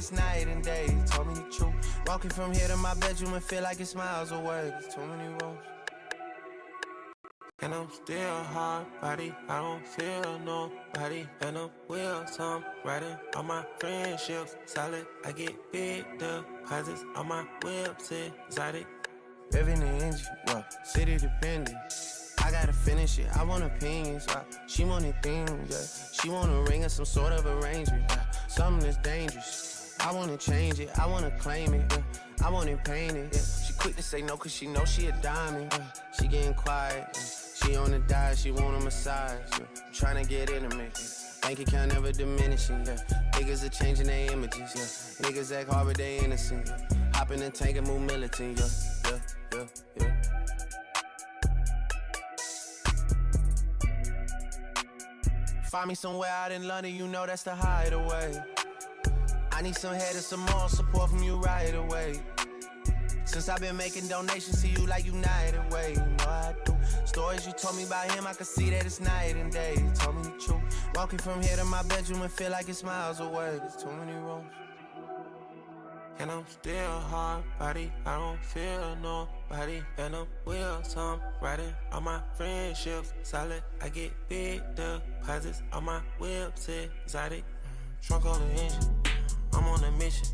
it's night and day. He told me the truth. Walking from here to my bedroom and feel like it's miles away. There's too many rooms. And I'm still hard body, I don't feel nobody. And I'm wheels, I'm riding on my friendships. Solid, I get big deposits on my whips, exotic. Revving the engine, well, city dependent. I gotta finish it, I want opinions, she wanted things, yeah. She want a ring or some sort of arrangement, yeah. Something that's dangerous, I wanna change it, I wanna claim it, yeah. I want it painted, yeah. She quick to say no cause she know she a diamond, yeah. She getting quiet, yeah. She on the diet, she want a massage, yeah. Tryna get intimate, yeah. Bank account never diminishing, yeah. Niggas are changing their images, yeah. Niggas act hard but they innocent, yeah. Hop in the tank and move militant, yeah, yeah, yeah. Find me somewhere out in London, you know that's the hideaway. I need some head and some moral support from you right away. Since I've been making donations to you like United Way, you know I do. Stories you told me about him, I can see that it's night and day. You told me the truth. Walking from here to my bedroom and feel like it's miles away. There's too many rooms. And I'm still hard body, I don't feel nobody. And I'm wheels, I'm riding on my friendships. Solid, I get big deposits on my whips, exotic. Trunk on the engine, I'm on a mission.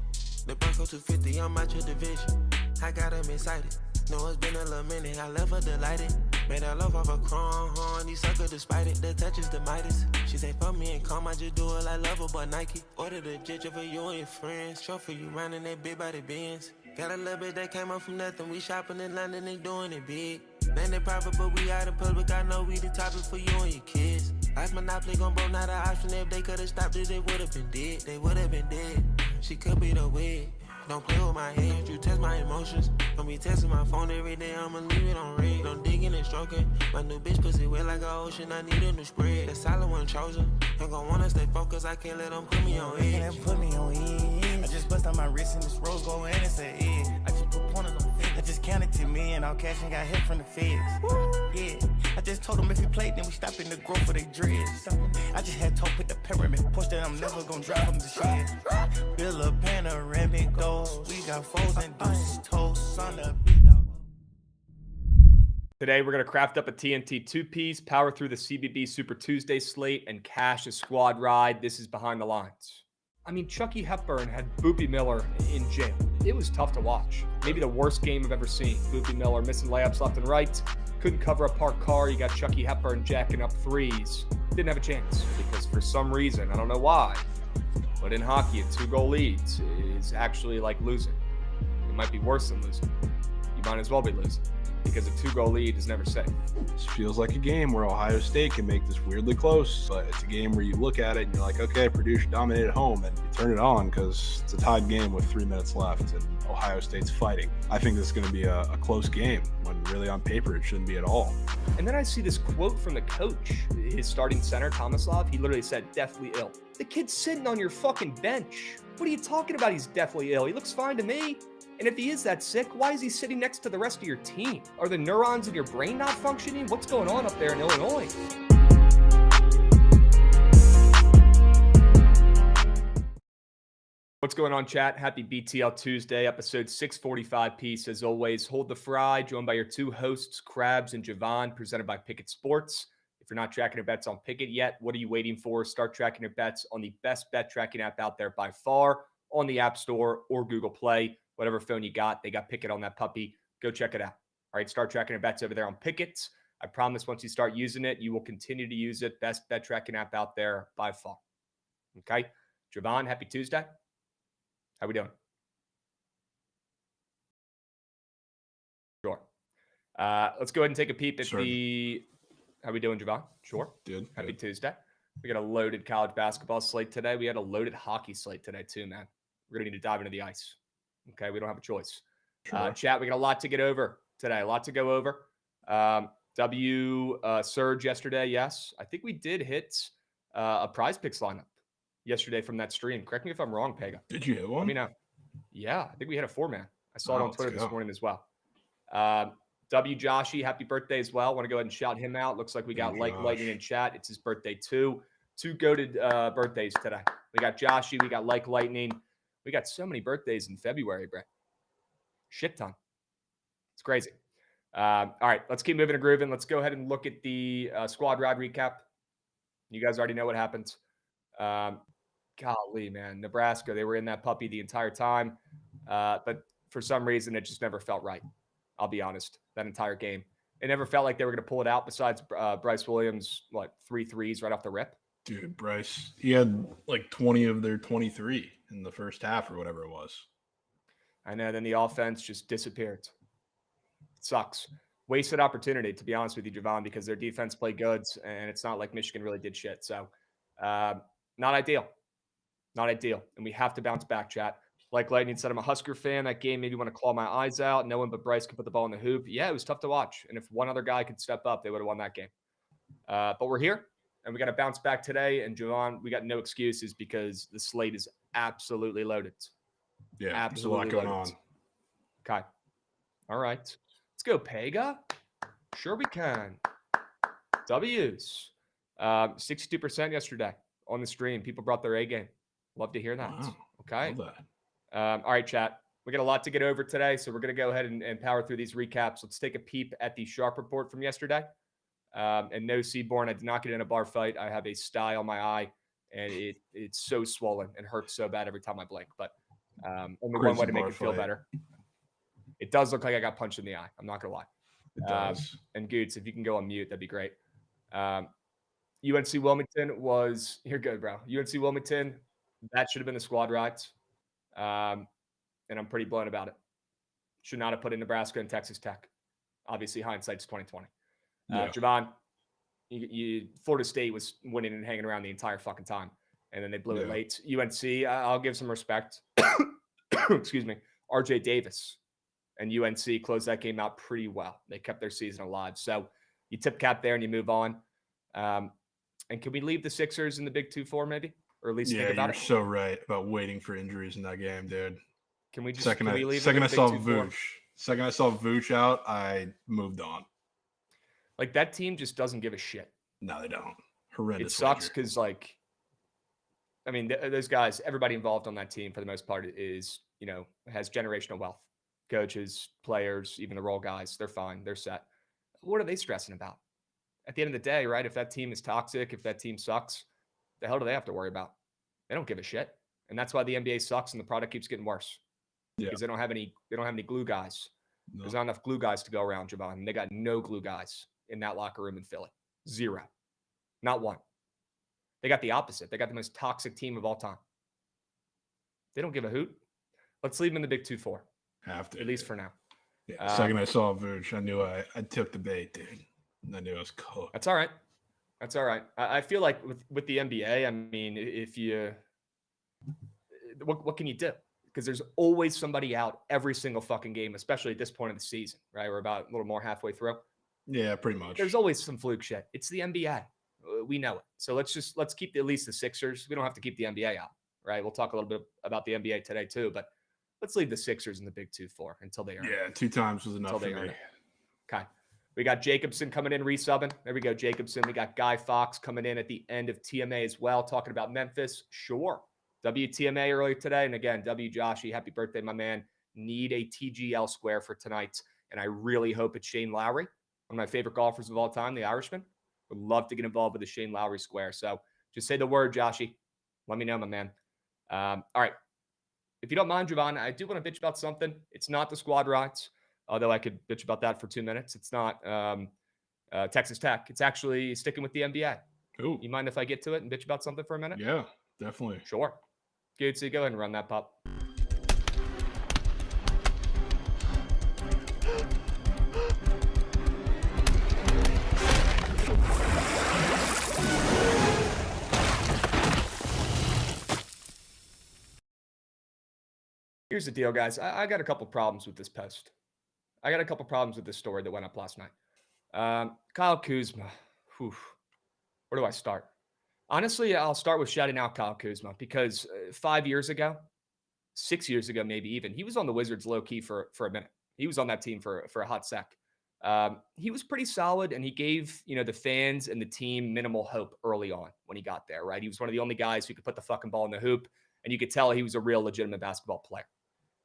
The Bronco 250, I'm out your division. I got him excited, know it's been a little minute. I left her delighted, made her love off a chrome. These sucker despite it, the touch is the Midas. She say fuck me and calm, I just do it like Lover but Nike. Ordered a jet for you and your friends. Trophy you running that big body Benz. Got a little bit that came up from nothing. We shopping in London and doing it big. Landed private but we out in public. I know we the topic for you and your kids. Ice Monopoly gon' broke, not an option. If they could've stopped it, they would've been dead. They would've been dead. She could be the wig. Don't play with my head, you test my emotions. Don't be testing my phone every day, I'ma leave it on red. Don't digging and stroking. My new bitch pussy wet like an ocean, I need a new spread. The solid one chosen. I'm gon' wanna stay focused, I can't let them put me on edge. Can't put me on edge. I just bust on my wrist and this rose gold and it's an edge. I just put pointers on feds. I just counted to me and all cash and got hit from the feds. Yeah, I just told them if we played, then we stop in the growth for they dreads. I just had to put the pyramid push that I'm never gonna drive them to shed. Build a panoramic goals. We got foes and deuces toast on the big dog. Today, we're going to craft up a TNT two-piece, power through the CBB Super Tuesday slate, and cash a squad ride. This is Behind the Lines. I mean, Chucky Hepburn had Boopy Miller in jail. It was tough to watch. Maybe the worst game I've ever seen. Boopy Miller missing layups left and right. Couldn't cover a parked car. You got Chucky Hepburn jacking up threes. Didn't have a chance because for some reason, I don't know why, but in hockey, a 2-goal leads is actually like losing. It might be worse than losing. You might as well be losing because a 2-goal lead is never safe. This feels like a game where Ohio State can make this weirdly close, but it's a game where you look at it and you're like, okay, Purdue should dominate at home, and you turn it on because it's a tied game with 3 minutes left and Ohio State's fighting. I think this is going to be a close game when really on paper it shouldn't be at all. And then I see this quote from the coach, his starting center, Tomislav. He literally said, deathly ill. The kid's sitting on your fucking bench. What are you talking about? He's deathly ill. He looks fine to me. And if he is that sick, why is he sitting next to the rest of your team? Are the neurons in your brain not functioning? What's going on up there in Illinois? What's going on, chat? Happy BTL Tuesday, episode 645 piece. As always, hold the fry, joined by your two hosts, Krabs and Jovan, presented by Bookit Sports. If you're not tracking your bets on Bookit yet, what are you waiting for? Start tracking your bets on the best bet tracking app out there by far, on the App Store or Google Play. Whatever phone you got, they got Bookit on that puppy. Go check it out. All right, start tracking your bets over there on Bookit. I promise once you start using it, you will continue to use it. Best bet tracking app out there by far. Okay? Jovan, happy Tuesday. How we doing? Sure. Let's go ahead and take a peep at the... How we doing, Jovan? Sure. Good. Happy Tuesday. We got a loaded college basketball slate today. We had a loaded hockey slate today too, man. We're going to need to dive into the ice. Okay, we don't have a choice. Sure. Chat, we got a lot to get over today. A lot to go over. Surge yesterday, yes. I think we did hit a prize picks lineup yesterday from that stream. Correct me if I'm wrong, Pega. Did you hit one? Let me know. Yeah, I think we hit a 4-man. I saw it on Twitter this morning as well. Joshy, happy birthday as well. Want to go ahead and shout him out. Looks like we got Lightning in chat. It's his birthday too. Two goated birthdays today. We got Joshy, we got Lightning. We got so many birthdays in February, Brett. Shit ton. It's crazy. All right, let's keep moving and grooving. Let's go ahead and look at the squad ride recap. You guys already know what happens. Golly, man. Nebraska, they were in that puppy the entire time. But for some reason, it just never felt right. I'll be honest, that entire game. It never felt like they were going to pull it out besides Bryce Williams, 3 threes right off the rip. Dude, Bryce, he had like 20 of their 23 in the first half or whatever it was. I know. Then the offense just disappeared. It sucks. Wasted opportunity, to be honest with you, Jovan, because their defense played good, and it's not like Michigan really did shit. So, not ideal. Not ideal. And we have to bounce back, chat. Like Lightning said, I'm a Husker fan. That game made me want to claw my eyes out. No one but Bryce could put the ball in the hoop. Yeah, it was tough to watch. And if one other guy could step up, they would have won that game. But we're here, and we got to bounce back today. And, Jovan, we got no excuses because the slate is absolutely loaded. Yeah, absolutely there's a lot going loaded. Okay. All right. Let's go, Pega. Sure we can. W's. 62% yesterday on the stream. People brought their A game. Love to hear that. Wow. Okay. Love that. All right, chat. We got a lot to get over today, so we're going to go ahead and power through these recaps. Let's take a peep at the Sharp report from yesterday. And no, Seaborn, I did not get in a bar fight. I have a sty on my eye, and it's so swollen and hurts so bad every time I blink. But only one way to make it feel better. It does look like I got punched in the eye. I'm not going to lie. It does. And Goots, if you can go on mute, that'd be great. UNC Wilmington was – you're good, bro. UNC Wilmington, that should have been the squad rides. And I'm pretty blown about it. Should not have put in Nebraska and Texas Tech. Obviously, hindsight's 2020. Jovan, Florida State was winning and hanging around the entire fucking time, and then they blew it late. UNC, I'll give some respect. Excuse me. RJ Davis and UNC closed that game out pretty well. They kept their season alive. So you tip cap there and you move on. And can we leave the Sixers in the Big 2-4 maybe? Or at least think about it? You're so right about waiting for injuries in that game, dude. Can we just second can we leave I saw 2-4? Second I saw Vooch out, I moved on. Like, that team just doesn't give a shit. No, they don't. Horrendous. It sucks because, those guys, everybody involved on that team for the most part is, has generational wealth. Coaches, players, even the role guys, they're fine. They're set. What are they stressing about? At the end of the day, right, if that team is toxic, if that team sucks, the hell do they have to worry about? They don't give a shit. And that's why the NBA sucks and the product keeps getting worse. Yeah. Because they don't have any glue guys. No. There's not enough glue guys to go around, Jovan. They got no glue guys in that locker room in Philly. Zero. Not one. They got the opposite. They got the most toxic team of all time. They don't give a hoot. Let's leave them in the Big 2-4. Have to. At least for now. Yeah. Second I saw Vooch, I knew I took the bait, dude. I knew I was cooked. That's all right. That's all right. I feel like with the NBA, I mean, if you what can you do? Because there's always somebody out every single fucking game, especially at this point of the season, right? We're about a little more halfway through. Yeah, pretty much. There's always some fluke shit. It's the NBA. We know it. So let's keep at least the Sixers. We don't have to keep the NBA out, right? We'll talk a little bit about the NBA today too, but let's leave the Sixers in the Big 2-4 until they earn it. Yeah, 2 times was enough for me. Okay. We got Jacobson coming in, resubbing. There we go, Jacobson. We got Guy Fox coming in at the end of TMA as well, talking about Memphis. Sure. WTMA earlier today. And again, W Joshy, happy birthday, my man. Need a TGL square for tonight. And I really hope it's Shane Lowry, one of my favorite golfers of all time, the Irishman. Would love to get involved with the Shane Lowry square. So just say the word, Joshy. Let me know, my man. All right. If you don't mind, Jovan, I do want to bitch about something. It's not the squad rides, although I could bitch about that for 2 minutes. It's not Texas Tech. It's actually sticking with the NBA. Ooh. You mind if I get to it and bitch about something for a minute? Yeah, definitely. Sure. Good. So go ahead and run that pup. Here's the deal, guys. I got a couple problems with this post. I got a couple problems with this story that went up last night. Kyle Kuzma. Whew. Where do I start? Honestly, I'll start with shouting out Kyle Kuzma because 5 years ago, 6 years ago, maybe even, he was on the Wizards low-key for a minute. He was on that team for a hot sec. He was pretty solid, and he gave the fans and the team minimal hope early on when he got there, right? He was one of the only guys who could put the fucking ball in the hoop. And you could tell he was a real legitimate basketball player.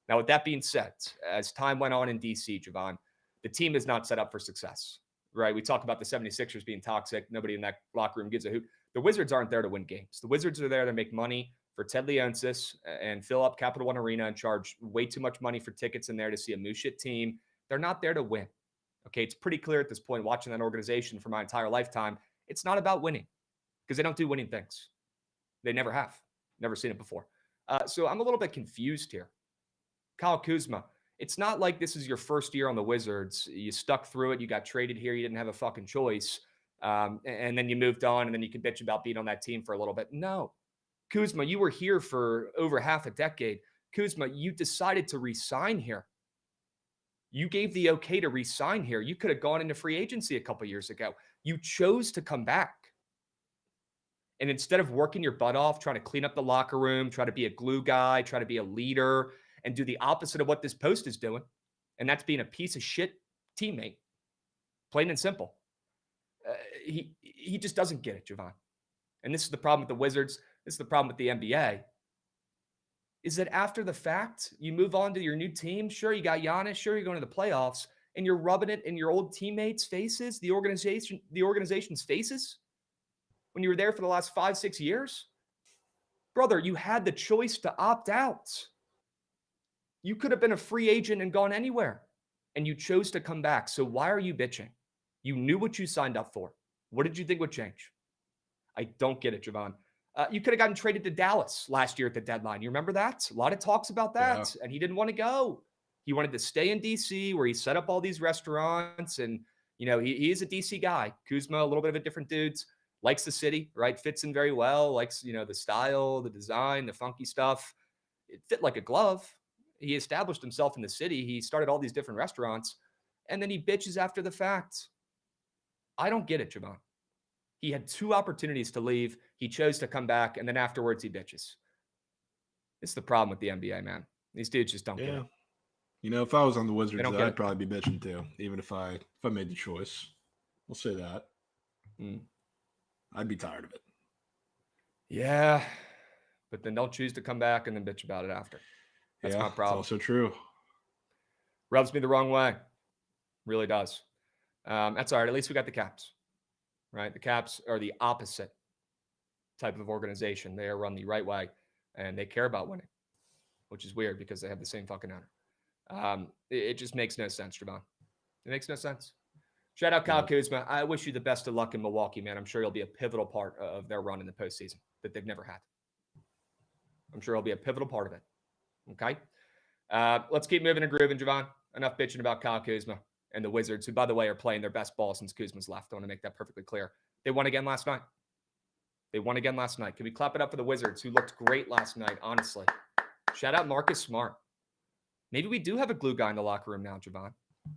Now, with that being said, as time went on in DC, Jovan, the team is not set up for success, right? We talk about the 76ers being toxic. Nobody in that locker room gives a hoot. The Wizards aren't there to win games. The Wizards are there to make money for Ted Leonsis and fill up Capital One Arena and charge way too much money for tickets in there to see a moose shit team. They're not there to win. Okay, it's pretty clear at this point, watching that organization for my entire lifetime, it's not about winning because they don't do winning things. They never have. Never seen it before. So I'm a little bit confused here. Kyle Kuzma, it's not like this is your first year on the Wizards. You stuck through it. You got traded here. You didn't have a fucking choice. And then you moved on, and then you can bitch about being on that team for a little bit. No. Kuzma, you were here for over half a decade. Kuzma, you decided to resign here. You gave the okay to resign here. You could have gone into free agency a couple years ago. You chose to come back. And instead of working your butt off, trying to clean up the locker room, try to be a glue guy, try to be a leader, and do the opposite of what this post is doing, and that's being a piece of shit teammate, plain and simple. He just doesn't get it, Jovan. And this is the problem with the Wizards. This is the problem with the NBA. Is that after the fact, you move on to your new team. Sure, you got Giannis. Sure, you're going to the playoffs, and you're rubbing it in your old teammates' faces, the organization's faces, when you were there for the last 5-6 years. Brother, you had the choice to opt out. You could have been a free agent and gone anywhere, and you chose to come back. So why are you bitching? You knew what you signed up for. What did you think would change? I don't get it, Jovan. You could have gotten traded to Dallas last year at the deadline. You remember that? A lot of talks about that, and he didn't want to go. He wanted to stay in D.C. where he set up all these restaurants, and, he is a D.C. guy. Kuzma, a little bit of a different dude, likes the city, right? Fits in very well, likes, the style, the design, the funky stuff. It fit like a glove. He established himself in the city. He started all these different restaurants, and then he bitches after the fact. I don't get it, Jovan. He had 2 opportunities to leave. He chose to come back, and then afterwards he bitches. It's the problem with the NBA, man. These dudes just don't get it. If I was on the Wizards, I'd probably be bitching too, even if I made the choice. We'll say that. I'd be tired of it. Yeah, but then don't choose to come back and then bitch about it after. That's my problem. It's also true. Rubs me the wrong way. Really does. That's all right. At least we got the Caps, right? The Caps are the opposite type of organization. They are run the right way, and they care about winning, which is weird because they have the same fucking owner. It just makes no sense, Jovan. It makes no sense. Shout out Kyle Kuzma. I wish you the best of luck in Milwaukee, man. I'm sure you'll be a pivotal part of their run in the postseason that they've never had. I'm sure it'll be a pivotal part of it. Okay? Let's keep moving and grooving, Jovan. Enough bitching about Kyle Kuzma and the Wizards, who, by the way, are playing their best ball since Kuzma's left. I want to make that perfectly clear. They won again last night. Can we clap it up for the Wizards, who looked great last night, honestly? Shout out Marcus Smart. Maybe we do have a glue guy in the locker room now, Jovan.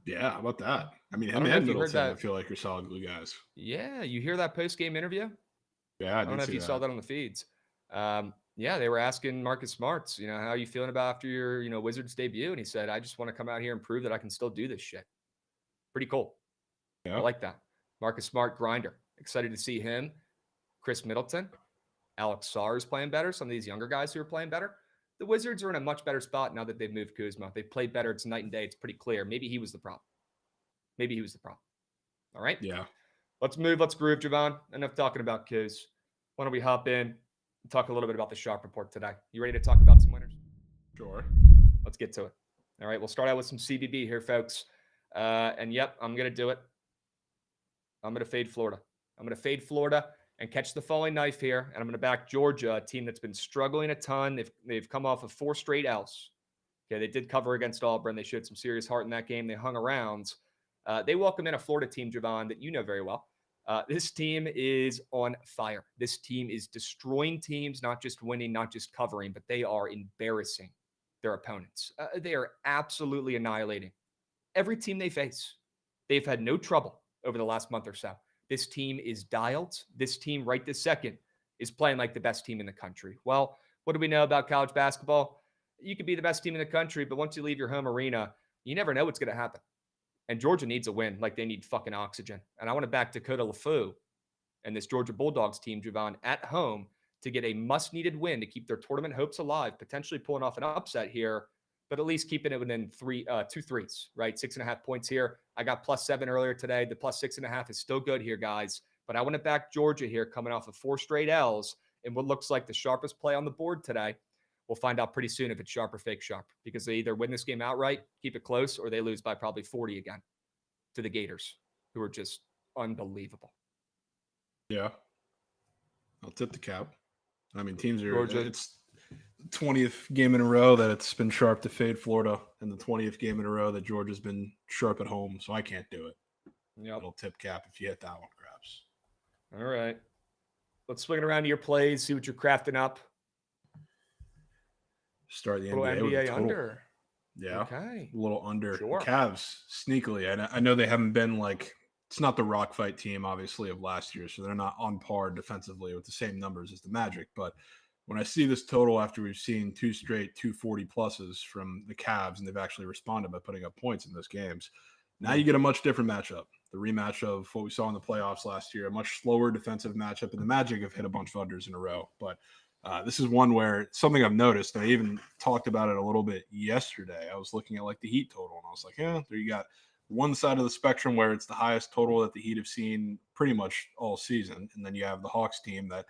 Yeah, how about that? I mean, him and Middleton, I feel like, are solid glue guys. Yeah, you hear that post-game interview? Yeah, I don't know if you saw that on the feeds. Yeah, they were asking Marcus Smart, how are you feeling about after your, Wizards debut? And he said, I just want to come out here and prove that I can still do this shit. Pretty cool. Yeah. I like that. Marcus Smart, grinder. Excited to see him. Chris Middleton. Alex Sarr is playing better. Some of these younger guys who are playing better. The Wizards are in a much better spot now that they've moved Kuzma. They've played better. It's night and day. It's pretty clear. Maybe he was the problem. All right? Yeah. Let's move. Let's groove, Jovan. Enough talking about Kuz. Why don't we hop in and talk a little bit about the Sharp Report today? You ready to talk about some winners? Sure. Let's get to it. All right. We'll start out with some CBB here, folks. And yep, I'm going to do it. I'm going to fade Florida. And catch the falling knife here. And I'm going to back Georgia, a team that's been struggling a ton. They've come off of 4 straight L's. Okay, they did cover against Auburn. They showed some serious heart in that game. They hung around. They welcome in a Florida team, Jovan, that you know very well. This team is on fire. This team is destroying teams, not just winning, not just covering, but they are embarrassing their opponents. They are absolutely annihilating every team they face. They've had no trouble over the last month or so. This team is dialed. This team right this second is playing like the best team in the country. Well, what do we know about college basketball? You could be the best team in the country, but once you leave your home arena, you never know what's going to happen. And Georgia needs a win like they need fucking oxygen. And I want to back Dakota LaFou and this Georgia Bulldogs team, Jovan, at home to get a must-needed win to keep their tournament hopes alive, potentially pulling off an upset here, but at least keeping it within 2 threes, right? 6.5 points here. I got +7 earlier today. The +6.5 is still good here, guys. But I want to back Georgia here, coming off of 4 straight L's in what looks like the sharpest play on the board today. We'll find out pretty soon if it's sharp or fake sharp, because they either win this game outright, keep it close, or they lose by probably 40 again to the Gators, who are just unbelievable. Yeah. I'll tip the cap. I mean, teams are, Georgia. It's 20th game in a row that it's been sharp to fade Florida, and the 20th game in a row that Georgia's been sharp at home, so I can't do it. Yep. Little tip cap if you hit that one, Krabs. All right. Let's swing it around to your plays, see what you're crafting up. Start the Little NBA with a NBA total. under. Yeah. Okay. A little under. Sure. The Cavs, sneakily. I know they haven't been like, it's not the rock fight team, obviously, of last year, so they're not on par defensively with the same numbers as the Magic. But when I see this total after we've seen 2 straight 240 pluses from the Cavs, and they've actually responded by putting up points in those games, now you get a much different matchup. The rematch of what we saw in the playoffs last year, a much slower defensive matchup, and the Magic have hit a bunch of unders in a row. But this is one where something I've noticed, and I even talked about it a little bit yesterday. I was looking at like the Heat total, and I was like, yeah, there you got one side of the spectrum where it's the highest total that the Heat have seen pretty much all season. And then you have the Hawks team that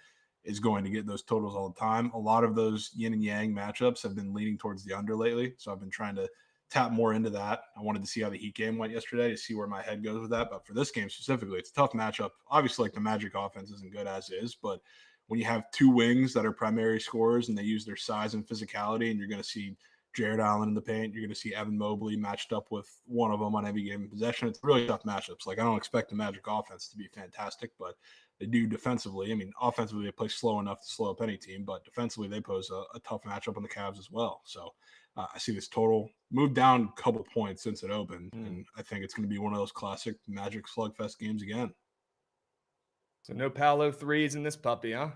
is going to get those totals all the time. A lot of those yin and yang matchups have been leaning towards the under lately. So I've been trying to tap more into that. I wanted to see how the Heat game went yesterday to see where my head goes with that. But for this game specifically, it's a tough matchup. Obviously, like the Magic offense isn't good as is, but when you have 2 wings that are primary scorers and they use their size and physicality, and you're going to see Jared Allen in the paint, you're going to see Evan Mobley matched up with one of them on every given possession. It's really tough matchups. Like, I don't expect the Magic offense to be fantastic, but they do defensively. I mean, offensively, they play slow enough to slow up any team, but defensively, they pose a tough matchup on the Cavs as well. So I see this total move down a couple points since it opened, and I think it's going to be one of those classic Magic slugfest games again. So no Paolo threes in this puppy, huh?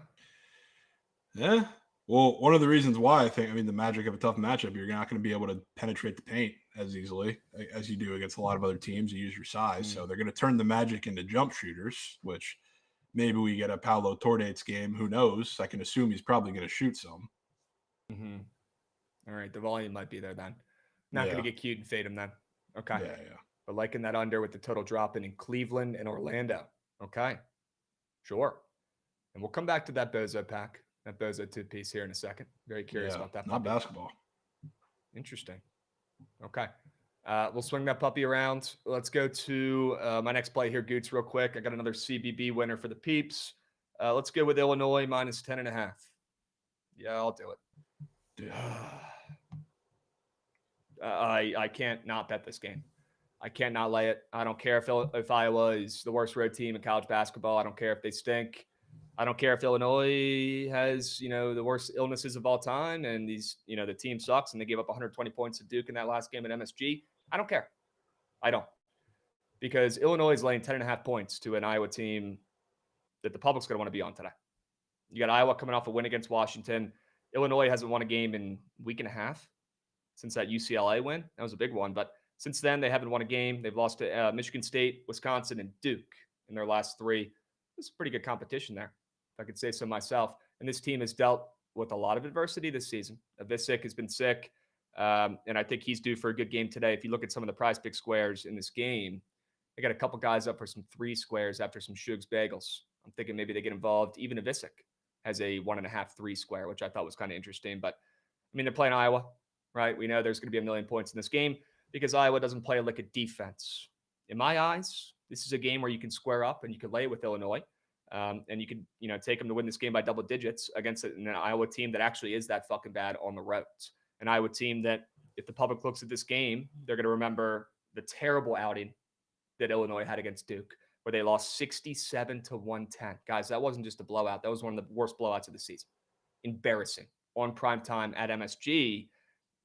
Yeah. Well, one of the reasons why the Magic have a tough matchup, you're not going to be able to penetrate the paint as easily as you do against a lot of other teams. You use your size. So they're going to turn the Magic into jump shooters, which maybe we get a Paolo Tordates game. Who knows? I can assume he's probably going to shoot some. Mm-hmm. All right. The volume might be there then. Not going to get cute and fade him then. Okay. Yeah. But liking that under with the total dropping in Cleveland and Orlando. Okay. Sure. And we'll come back to that Bozo pack. That Bozo 2-piece here in a second. Very curious about that. Not basketball. Interesting. Okay. We'll swing that puppy around. Let's go to my next play here, Goots, real quick. I got another CBB winner for the peeps. Let's go with Illinois minus 10.5. Yeah, I'll do it. I can't not bet this game. I can't not lay it. I don't care if Iowa is the worst road team in college basketball. I don't care if they stink. I don't care if Illinois has, the worst illnesses of all time and the team sucks and they gave up 120 points to Duke in that last game at MSG. I don't care. I don't. Because Illinois is laying 10.5 points to an Iowa team that the public's going to want to be on today. You got Iowa coming off a win against Washington. Illinois hasn't won a game in a week and a half since that UCLA win. That was a big one. But since then, they haven't won a game. They've lost to Michigan State, Wisconsin, and Duke in their last 3. It's pretty good competition there, if I could say so myself. And this team has dealt with a lot of adversity this season. Visick has been sick, and I think he's due for a good game today. If you look at some of the prize pick squares in this game, they got a couple guys up for some 3 squares after some Shugs bagels. I'm thinking maybe they get involved. Even Visick has a 1.5-3 square, which I thought was kind of interesting. But, they're playing Iowa, right? We know there's going to be 1 million points in this game because Iowa doesn't play like a defense. In my eyes, this is a game where you can square up and you can lay it with Illinois. And you can, take them to win this game by double digits against an Iowa team that actually is that fucking bad on the roads. An Iowa team that, if the public looks at this game, they're going to remember the terrible outing that Illinois had against Duke, where they lost 67-110. Guys, that wasn't just a blowout. That was one of the worst blowouts of the season. Embarrassing. On prime time at MSG.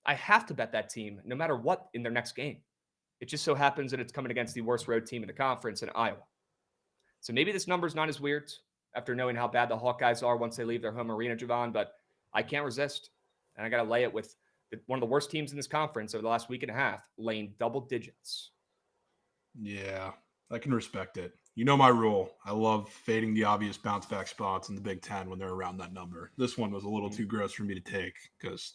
I have to bet that team, no matter what, in their next game. It just so happens that it's coming against the worst road team in the conference in Iowa. So maybe this number's not as weird after knowing how bad the Hawkeyes are once they leave their home arena, Jovan, but I can't resist. And I got to lay it with one of the worst teams in this conference over the last week and a half, laying double digits. Yeah, I can respect it. You know my rule. I love fading the obvious bounce back spots in the Big Ten when they're around that number. This one was a little too gross for me to take because,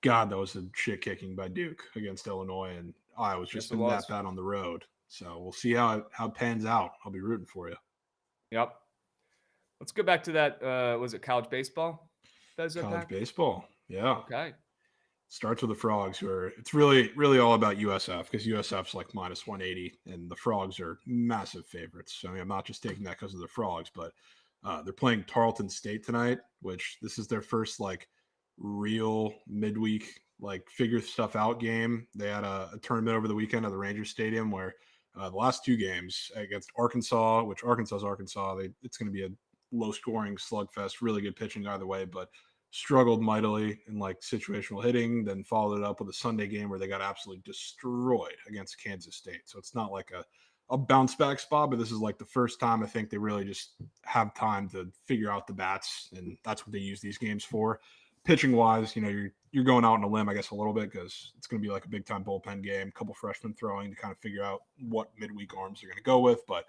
God, that was a shit kicking by Duke against Illinois, and Iowa's just been that bad on the road. So we'll see how it pans out. I'll be rooting for you. Yep. Let's go back to that. Was it college baseball? College baseball. Yeah. Okay. Starts with the Frogs, where it's really, really all about USF because USF's like minus 180, and the Frogs are massive favorites. So, I mean, I'm not just taking that because of the Frogs, but they're playing Tarleton State tonight, which this is their first like real midweek like figure stuff out game. They had a tournament over the weekend at the Rangers Stadium where the last two games against Arkansas, which Arkansas's Arkansas, it's going to be a low scoring slugfest, really good pitching either way, but struggled mightily in like situational hitting, then followed it up with a Sunday game where they got absolutely destroyed against Kansas State. So it's not like a bounce back spot, but this is like the first time I think they really just have time to figure out the bats, and that's what they use these games for. Pitching wise, you're going out on a limb, I guess, a little bit because it's going to be like a big time bullpen game, a couple freshmen throwing to kind of figure out what midweek arms they're going to go with, but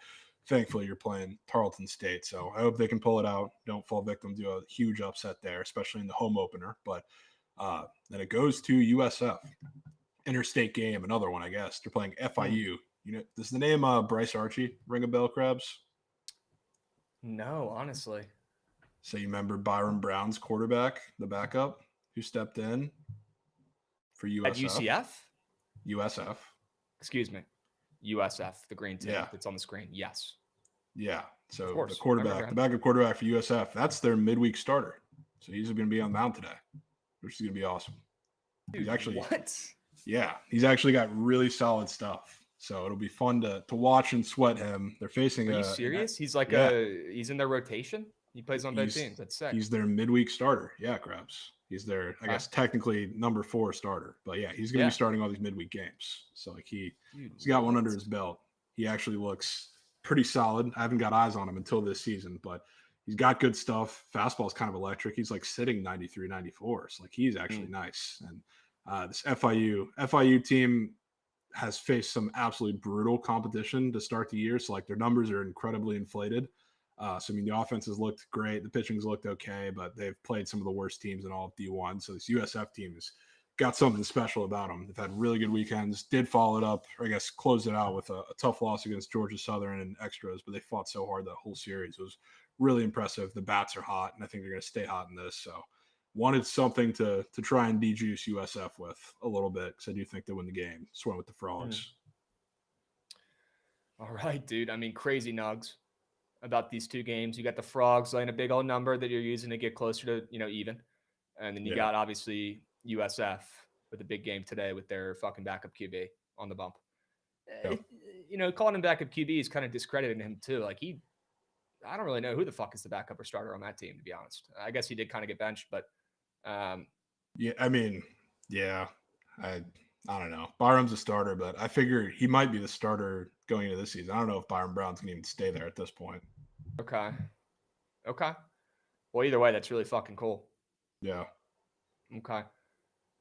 thankfully you're playing Tarleton State, so I hope they can pull it out. Don't fall victim to a huge upset there, especially in the home opener. But then it goes to USF, interstate game, another one, I guess. They're playing FIU. Does the name Bryce Archie ring a bell, Krabs? No, honestly. So you remember Byron Brown's quarterback, the backup, who stepped in for USF? At UCF? USF. Excuse me. USF, the green team that's on the screen. Yes. Yeah. So the quarterback, the backup quarterback for USF, that's their midweek starter. So he's going to be on the mound today, which is going to be awesome. Dude, he's actually, what? Yeah. He's actually got really solid stuff. So it'll be fun to watch and sweat him. They're facing Are you serious? He's like he's in their rotation? He plays on both teams. That's sick. He's their midweek starter. Yeah, Krabs. He's their, I guess, technically number 4 starter. But yeah, he's going to be starting all these midweek games. So like he's got one under his belt. He actually looks pretty solid. I haven't got eyes on him until this season, but he's got good stuff. Fastball is kind of electric. He's like sitting 93, 94. So like he's actually nice. And this FIU team has faced some absolutely brutal competition to start the year. So like their numbers are incredibly inflated. So, I mean, the offenses looked great. The pitching's looked okay, but they've played some of the worst teams in all of D1. So this USF team has got something special about them. They've had really good weekends, did follow it up, or I guess closed it out with a tough loss against Georgia Southern in extras, but they fought so hard that whole series. It was really impressive. The bats are hot, and I think they're going to stay hot in this. So wanted something to try and de-juice USF with a little bit because I do think they win the game. Just went with the Frogs. All right, dude. I mean, crazy nugs about these two games. You got the Frogs laying a big old number that you're using to get closer to, even. And then you got obviously USF with a big game today with their fucking backup QB on the bump. Yep. Calling him backup QB is kind of discrediting him too. Like I don't really know who the fuck is the backup or starter on that team, to be honest. I guess he did kind of get benched, but I don't know. Byron's a starter, but I figure he might be the starter going into this season. I don't know if Byron Brown's going to even stay there at this point. Okay. Well, either way, that's really fucking cool. Yeah. Okay.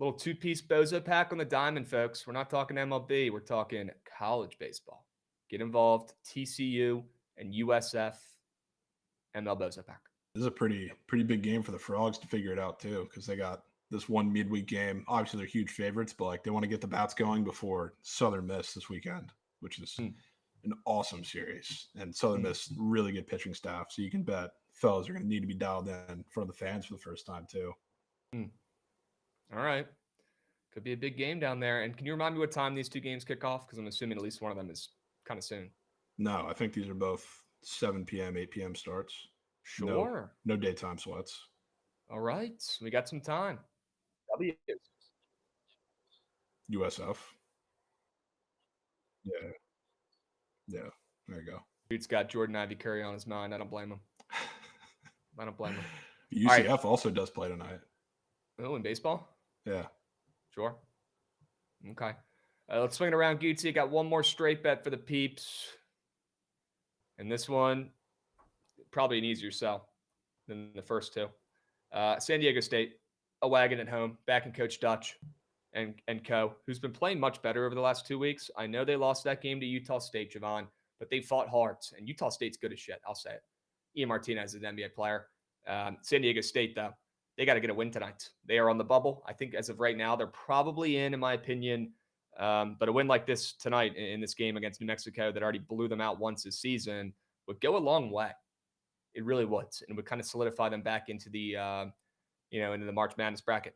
Little 2-piece bozo pack on the diamond, folks. We're not talking MLB. We're talking college baseball. Get involved. TCU and USF ML bozo pack. This is a pretty big game for the Frogs to figure it out too, because they got this one midweek game. Obviously, they're huge favorites, but like they want to get the bats going before Southern Miss this weekend, which is an awesome series. And Southern Miss, really good pitching staff. So you can bet fellas are going to need to be dialed in front of the fans for the first time too. All right. Could be a big game down there. And can you remind me what time these two games kick off? Because I'm assuming at least one of them is kind of soon. No, I think these are both 7 p.m., 8 p.m. starts. Sure. No daytime sweats. All right. We got some time. W. USF. Yeah. There you go. Dude's got Jordan Ivy Curry on his mind. I don't blame him. UCF also does play tonight. Oh, in baseball? Yeah. Sure. Okay. Let's swing it around, Gucci. Got one more straight bet for the peeps. And this one, probably an easier sell than the first two. San Diego State, a wagon at home, back in Coach Dutch and co, who's been playing much better over the last 2 weeks. I know they lost that game to Utah State, Jovan, but they fought hard. And Utah State's good as shit. I'll say it. Ian Martinez is an NBA player. San Diego State, though, they got to get a win tonight. They are on the bubble. I think as of right now, they're probably in my opinion. But a win like this tonight in this game against New Mexico that already blew them out once this season would go a long way. It really would. And it would kind of solidify them back into the, into the March Madness bracket.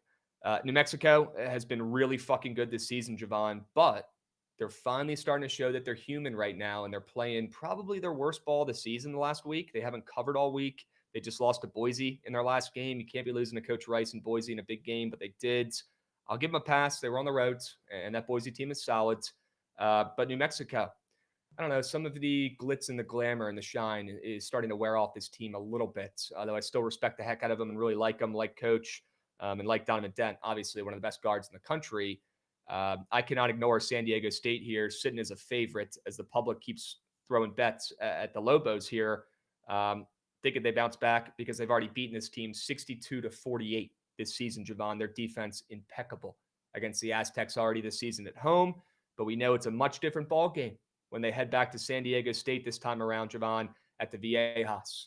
New Mexico has been really fucking good this season, Jovan, but they're finally starting to show that they're human right now, and they're playing probably their worst ball of the season the last week. They haven't covered all week. They just lost to Boise in their last game. You can't be losing to Coach Rice and Boise in a big game, but they did. I'll give them a pass. They were on the road, and that Boise team is solid. But New Mexico, I don't know, some of the glitz and the glamour and the shine is starting to wear off this team a little bit, although I still respect the heck out of them and really like them, like Coach, and like Donovan Dent, obviously one of the best guards in the country. I cannot ignore San Diego State here, sitting as a favorite as the public keeps throwing bets at the Lobos here, thinking they bounce back because they've already beaten this team 62-48 this season, Jovan. Their defense impeccable against the Aztecs already this season at home, but we know it's a much different ball game when they head back to San Diego State this time around, Jovan, at the Viejas.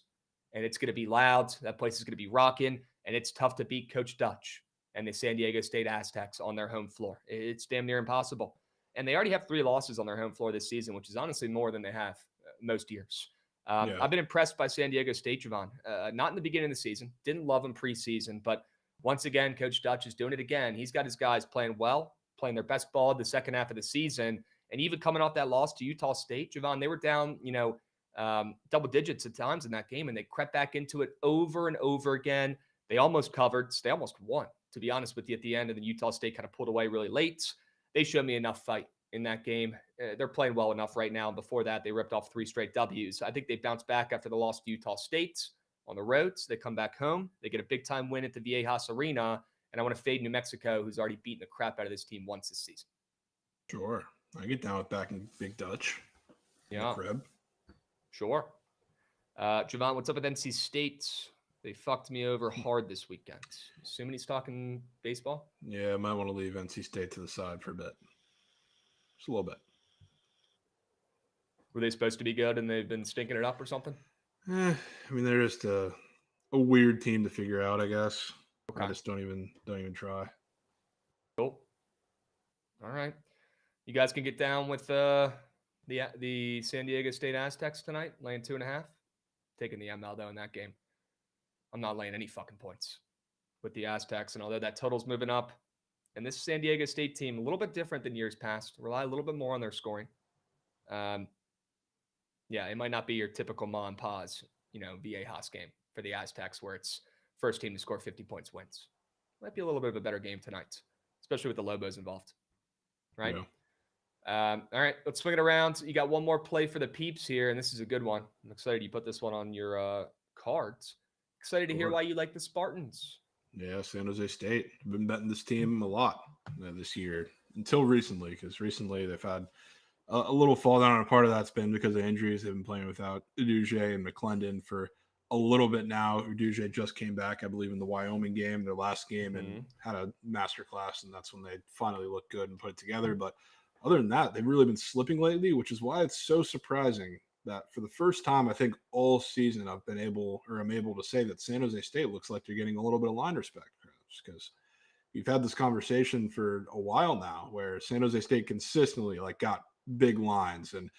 And it's going to be loud. That place is going to be rocking, and it's tough to beat Coach Dutch and the San Diego State Aztecs on their home floor. It's damn near impossible. And they already have 3 losses on their home floor this season, which is honestly more than they have most years. I've been impressed by San Diego State, Jovan. Not in the beginning of the season. Didn't love them preseason, but once again, Coach Dutch is doing it again. He's got his guys playing well, playing their best ball the second half of the season. And even coming off that loss to Utah State, Jovan, they were down, double digits at times in that game, and they crept back into it over and over again. They almost covered. They almost won, to be honest with you, at the end. And then Utah State kind of pulled away really late. They showed me enough fight in that game. They're playing well enough right now. And before that, they ripped off 3 straight W's. I think they bounced back after the loss to Utah State on the roads. They come back home. They get a big-time win at the Viejas Arena. And I want to fade New Mexico, who's already beaten the crap out of this team once this season. Sure. I get down with backing Big Dutch. Yeah. Crib. Sure. Jovan, what's up with NC State? They fucked me over hard this weekend. Assuming he's talking baseball? Yeah, I might want to leave NC State to the side for a bit. Just a little bit. Were they supposed to be good and they've been stinking it up or something? I mean, they're just a weird team to figure out, I guess. Okay. I just don't even try. Cool. All right. You guys can get down with the San Diego State Aztecs tonight, laying 2.5. Taking the ML, though, in that game. I'm not laying any fucking points with the Aztecs. And although that total's moving up, and this San Diego State team, a little bit different than years past, rely a little bit more on their scoring. It might not be your typical ma and pa's, Viejas game for the Aztecs where it's first team to score 50 points wins. Might be a little bit of a better game tonight, especially with the Lobos involved. Right? Yeah. All right, let's swing it around. You got one more play for the peeps here, and this is a good one. I'm excited you put this one on your cards. Excited to hear why you like the Spartans. Yeah, San Jose State. I've been betting this team a lot this year until recently, because recently they've had a little fall down, and a part of that's been because of injuries. They've been playing without Uduje and McClendon for a little bit now. Uduje just came back, I believe, in the Wyoming game, their last game, and had a masterclass, and that's when they finally looked good and put it together. But other than that, they've really been slipping lately, which is why it's so surprising that for the first time, I think all season, I'm able to say that San Jose State looks like they're getting a little bit of line respect, because we've had this conversation for a while now where San Jose State consistently got big lines, and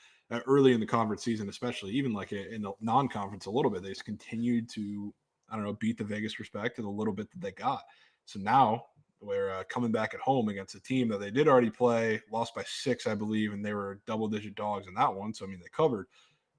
early in the conference season, especially even in the non-conference a little bit, they just continued to, beat the Vegas respect and a little bit that they got. So now we're coming back at home against a team that they did already play, lost by 6, I believe, and they were double-digit dogs in that one. So, they covered.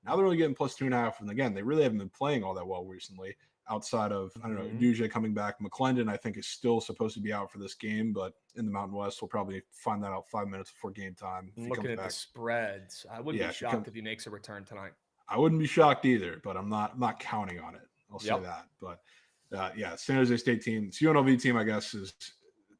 Now they're only getting plus 2.5. And again, they really haven't been playing all that well recently outside of, Uduje coming back. McClendon, I think, is still supposed to be out for this game, but in the Mountain West, we'll probably find that out 5 minutes before game time. Looking at the spreads, I wouldn't be shocked if he makes a return tonight. I wouldn't be shocked either, but I'm not counting on it. I'll say that. But, San Jose State team, this UNLV team, I guess, is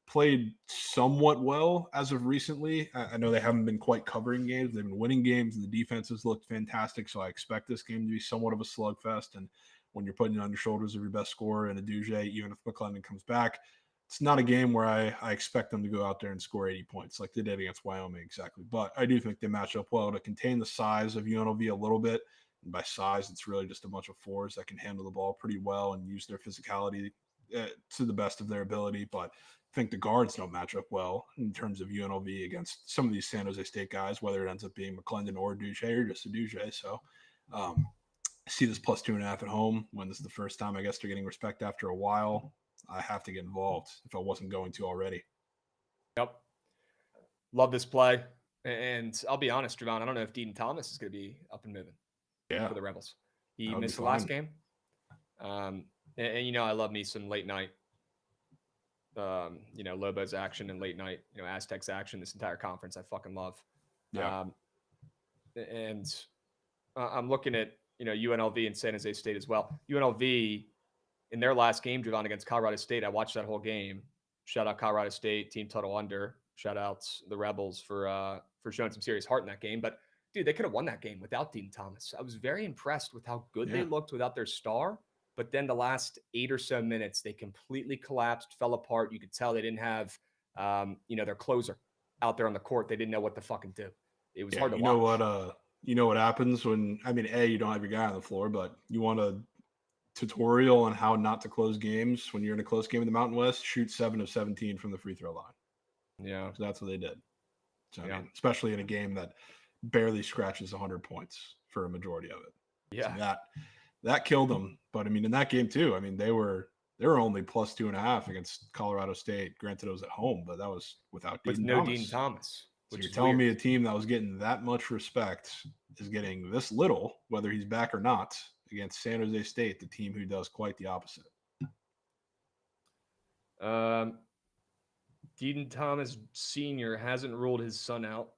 played somewhat well as of recently. I know they haven't been quite covering games. They've been winning games, and the defense has looked fantastic. So I expect this game to be somewhat of a slugfest. And when you're putting it on your shoulders of your best scorer and Uduje, even if McClendon comes back, it's not a game where I expect them to go out there and score 80 points like they did against Wyoming exactly. But I do think they match up well to contain the size of UNLV a little bit. And by size, it's really just a bunch of fours that can handle the ball pretty well and use their physicality to the best of their ability. But I think the guards don't match up well in terms of UNLV against some of these San Jose State guys, whether it ends up being McClendon or Duche or just a Duche. So I see this plus 2.5 at home when this is the first time I guess they're getting respect after a while. I have to get involved if I wasn't going to already. Yep. Love this play. And I'll be honest, Jovan, I don't know if Dean Thomas is going to be up and moving for the Rebels. He missed the last game. And I love me some late night, Lobos action and late night, Aztecs action, this entire conference I fucking love. Yeah. And I'm looking at, UNLV and San Jose State as well. UNLV in their last game, Jovan, against Colorado State, I watched that whole game. Shout out Colorado State, team total under. Shout out the Rebels for showing some serious heart in that game. But dude, they could have won that game without Dean Thomas. I was very impressed with how good they looked without their star. But then the last 8 or so minutes, they completely collapsed, fell apart. You could tell they didn't have, their closer out there on the court. They didn't know what to fucking do. It was hard to watch. You know what happens when, you don't have your guy on the floor, but you want a tutorial on how not to close games when you're in a close game in the Mountain West, shoot 7 of 17 from the free throw line. Yeah. So that's what they did. So, especially in a game that barely scratches 100 points for a majority of it. Yeah. So that killed them. But in that game too, they were only plus 2.5 against Colorado State. Granted, it was at home, but that was without Dean Thomas. Dean Thomas. So you're telling me a team that was getting that much respect is getting this little, whether he's back or not, against San Jose State, the team who does quite the opposite. Dean Thomas Sr. hasn't ruled his son out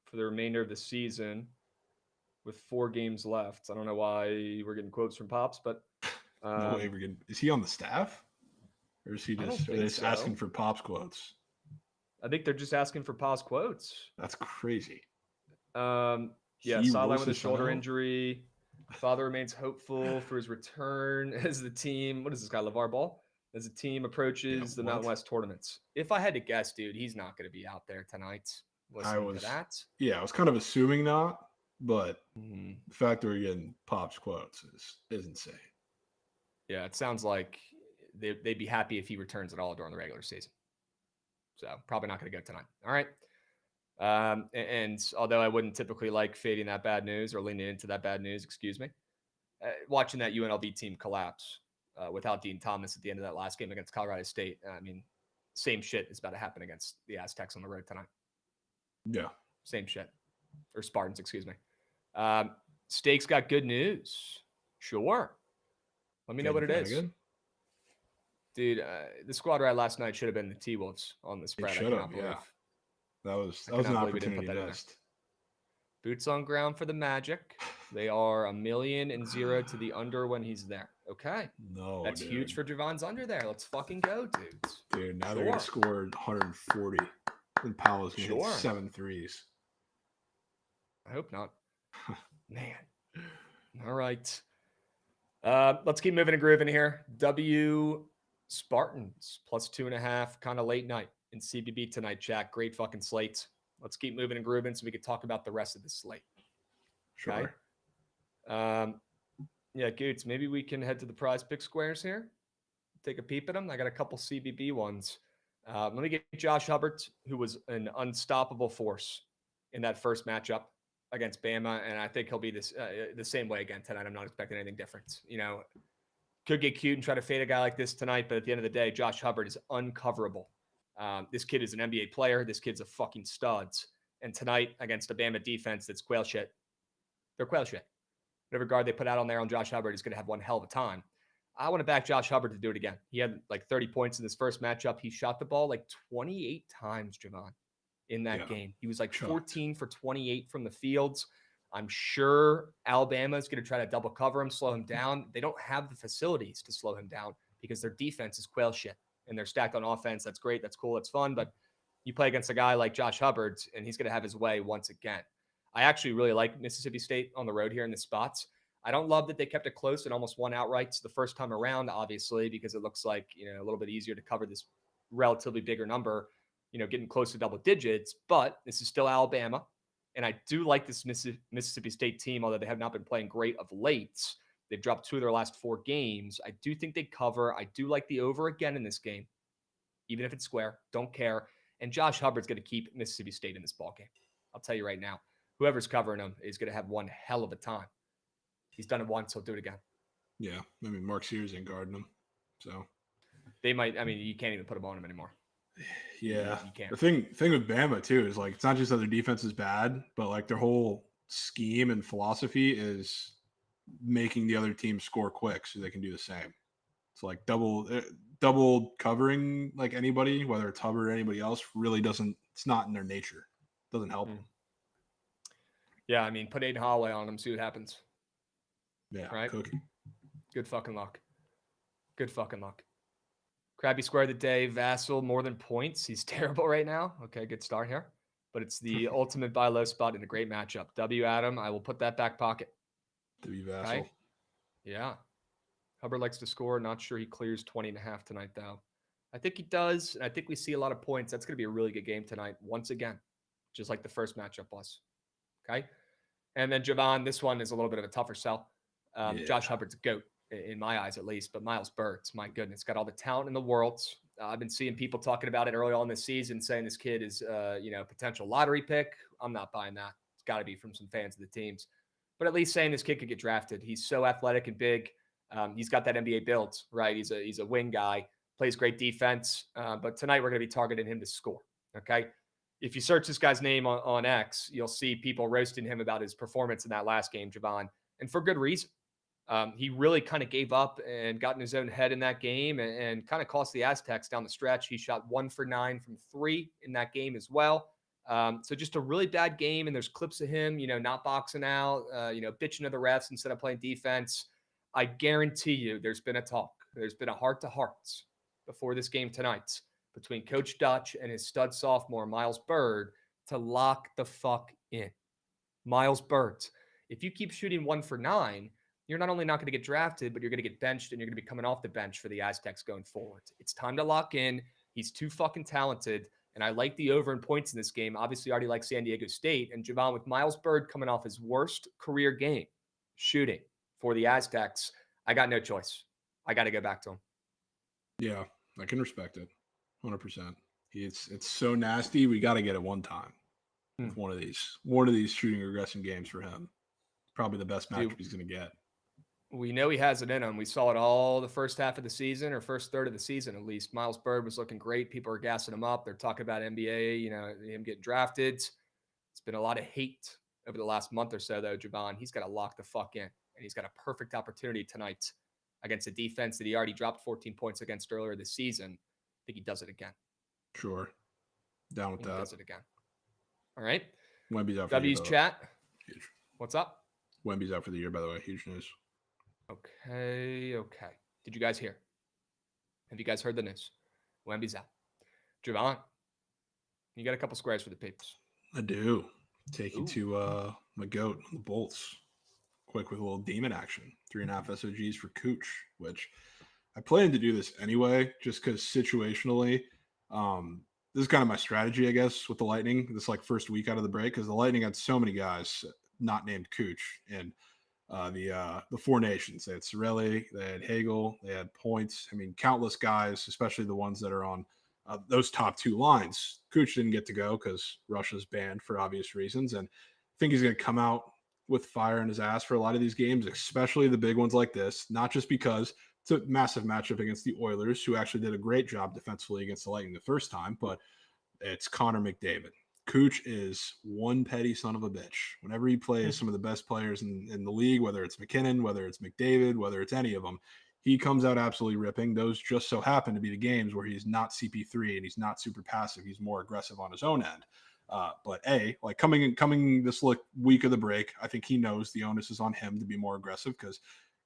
for the remainder of the season with 4 games left. I don't know why we're getting quotes from Pops, but no way we're getting. Is he on the staff, or is he just asking for Pops quotes? I think they're just asking for Pops quotes. That's crazy. Sideline with a shoulder injury. Father remains hopeful for his return as the team. What is this guy, LeVar Ball? As the team approaches the Mountain West tournaments. If I had to guess, dude, he's not going to be out there tonight. I was kind of assuming not, but the fact that we're getting Pop's quotes is insane. Yeah, it sounds like they'd be happy if he returns at all during the regular season. So probably not going to go tonight. All right. And although I wouldn't typically like fading that bad news or leaning into that bad news, watching that UNLV team collapse without Dean Thomas at the end of that last game against Colorado State, same shit is about to happen against the Aztecs on the road tonight. Yeah. Same shit. Or Spartans, excuse me. Steak's got good news. Sure. Let me know what it is. Good? Dude, the squad ride last night should have been the T-Wolves on the spread. I cannot believe. Yeah. That was an opportunity missed. Boots on ground for the Magic. They are 1,000,000 to the under when he's there. Okay. No, that's huge for Jovan's under there. Let's fucking go, dudes. Dude, now they're going to score 140. And Paolo's going to hit 7 threes. I hope not. Man. All right. Let's keep moving and grooving here. Spartans plus 2.5, kind of late night in CBB tonight, Jack. Great fucking slate. Let's keep moving and grooving so we can talk about the rest of the slate. Sure. Okay? Goots, maybe we can head to the prize pick squares here. Take a peep at them. I got a couple CBB ones. Let me get Josh Hubbard, who was an unstoppable force in that first matchup against Bama, and I think he'll be the same way again tonight. I'm not expecting anything different. Could get cute and try to fade a guy like this tonight, but at the end of the day, Josh Hubbard is uncoverable. This kid is an NBA player. This kid's a fucking studs. And tonight, against a Bama defense that's quail shit, they're quail shit. Whatever guard they put out on there on Josh Hubbard is going to have one hell of a time. I want to back Josh Hubbard to do it again. He had like 30 points in this first matchup. He shot the ball like 28 times, Jovan, in that game. He was like 14 for 28 from the fields. I'm sure Alabama is going to try to double cover him, slow him down. They don't have the facilities to slow him down because their defense is quail shit and they're stacked on offense. That's great. That's cool. That's fun. But you play against a guy like Josh Hubbard and he's going to have his way once again. I actually really like Mississippi State on the road here in the spots. I don't love that they kept it close and almost won outright the first time around, obviously, because it looks like, a little bit easier to cover this relatively bigger number, getting close to double digits, but this is still Alabama. And I do like this Mississippi State team, although they have not been playing great of late. They've dropped 2 of their last 4 games. I do think they cover. I do like the over again in this game, even if it's square. Don't care. And Josh Hubbard's going to keep Mississippi State in this ballgame. I'll tell you right now, whoever's covering him is going to have one hell of a time. He's done it once. He'll do it again. Yeah. I mean, Mark Sears ain't guarding him. So they might, you can't even put him on him anymore. Yeah. You can't. The thing with Bama, too, is like, it's not just that their defense is bad, but like their whole scheme and philosophy is making the other team score quick so they can do the same. It's like double covering like anybody, whether it's Hubbard or anybody else, really doesn't. It's not in their nature. It doesn't help them. Yeah, put Aiden Holloway on them, see what happens. Yeah, right. Cookie. Good fucking luck. Good fucking luck. Krabby Square of the day. Vassal more than points. He's terrible right now. Okay, good start here. But it's the ultimate buy low spot in a great matchup. W Adam, I will put that back pocket. W Vassal. Okay? Yeah. Hubbard likes to score. Not sure he clears 20.5 tonight, though. I think he does. And I think we see a lot of points. That's going to be a really good game tonight, once again, just like the first matchup was. Okay? And then Jovan, this one is a little bit of a tougher sell. Josh Hubbard's a GOAT, in my eyes at least. But Miles Burt's, my goodness, got all the talent in the world. I've been seeing people talking about it early on this season, saying this kid is, potential lottery pick. I'm not buying that. It's got to be from some fans of the teams. But at least saying this kid could get drafted. He's so athletic and big. He's got that NBA build, right? He's a wing guy, plays great defense. But tonight we're going to be targeting him to score, okay? If you search this guy's name on X, you'll see people roasting him about his performance in that last game, Jovan, and for good reason. He really kind of gave up and got in his own head in that game and kind of cost the Aztecs down the stretch. He shot 1 for 9 from 3 in that game as well. So just a really bad game. And there's clips of him, not boxing out, bitching to the refs instead of playing defense. I guarantee you there's been a talk. There's been a heart-to-heart before this game tonight between Coach Dutch and his stud sophomore, Miles Bird, to lock the fuck in. Miles Bird, if you keep shooting 1 for 9, you're not only not going to get drafted, but you're going to get benched and you're going to be coming off the bench for the Aztecs going forward. It's time to lock in. He's too fucking talented. And I like the over in points in this game. Obviously, I already like San Diego State. And Jovan, with Miles Bird coming off his worst career game shooting for the Aztecs, I got no choice. I got to go back to him. Yeah, I can respect it. 100%. It's so nasty. We got to get it one time. With one of these shooting regression games for him. Probably the best matchup he's going to get. We know he has it in him. We saw it all the first half of the season, or first third of the season at least. Miles Bird was looking great. People are gassing him up. They're talking about NBA, him getting drafted. It's been a lot of hate over the last month or so, though, Jovan. He's got to lock the fuck in. And he's got a perfect opportunity tonight against a defense that he already dropped 14 points against earlier this season. I think he does it again. Sure. Down with that. He does it again. All right. Wemby's out for W's the year, chat. Huge. What's up? Wemby's out for the year, by the way. Huge news. Okay. Did you guys hear? Have you guys heard the news? Wemby's out. Jovan, you got a couple squares for the papers. I do. Take you to my goat, the Bolts. Quick with a little demon action. 3.5 SOGs for Cooch, which I planned to do this anyway, just because situationally, this is kind of my strategy, I guess, with the Lightning, this first week out of the break, because the Lightning had so many guys not named Cooch in the Four Nations. They had Sorelli, they had Hagel, they had Points. Countless guys, especially the ones that are on those top 2 lines. Cooch didn't get to go because Russia's banned for obvious reasons, and I think he's going to come out with fire in his ass for a lot of these games, especially the big ones like this, not just because it's a massive matchup against the Oilers, who actually did a great job defensively against the Lightning the first time, but it's Connor McDavid. Cooch is one petty son of a bitch. Whenever he plays some of the best players in the league, whether it's McKinnon, whether it's McDavid, whether it's any of them, he comes out absolutely ripping. Those just so happen to be the games where he's not CP3 and he's not super passive. He's more aggressive on his own end. But coming this week of the break, I think he knows the onus is on him to be more aggressive because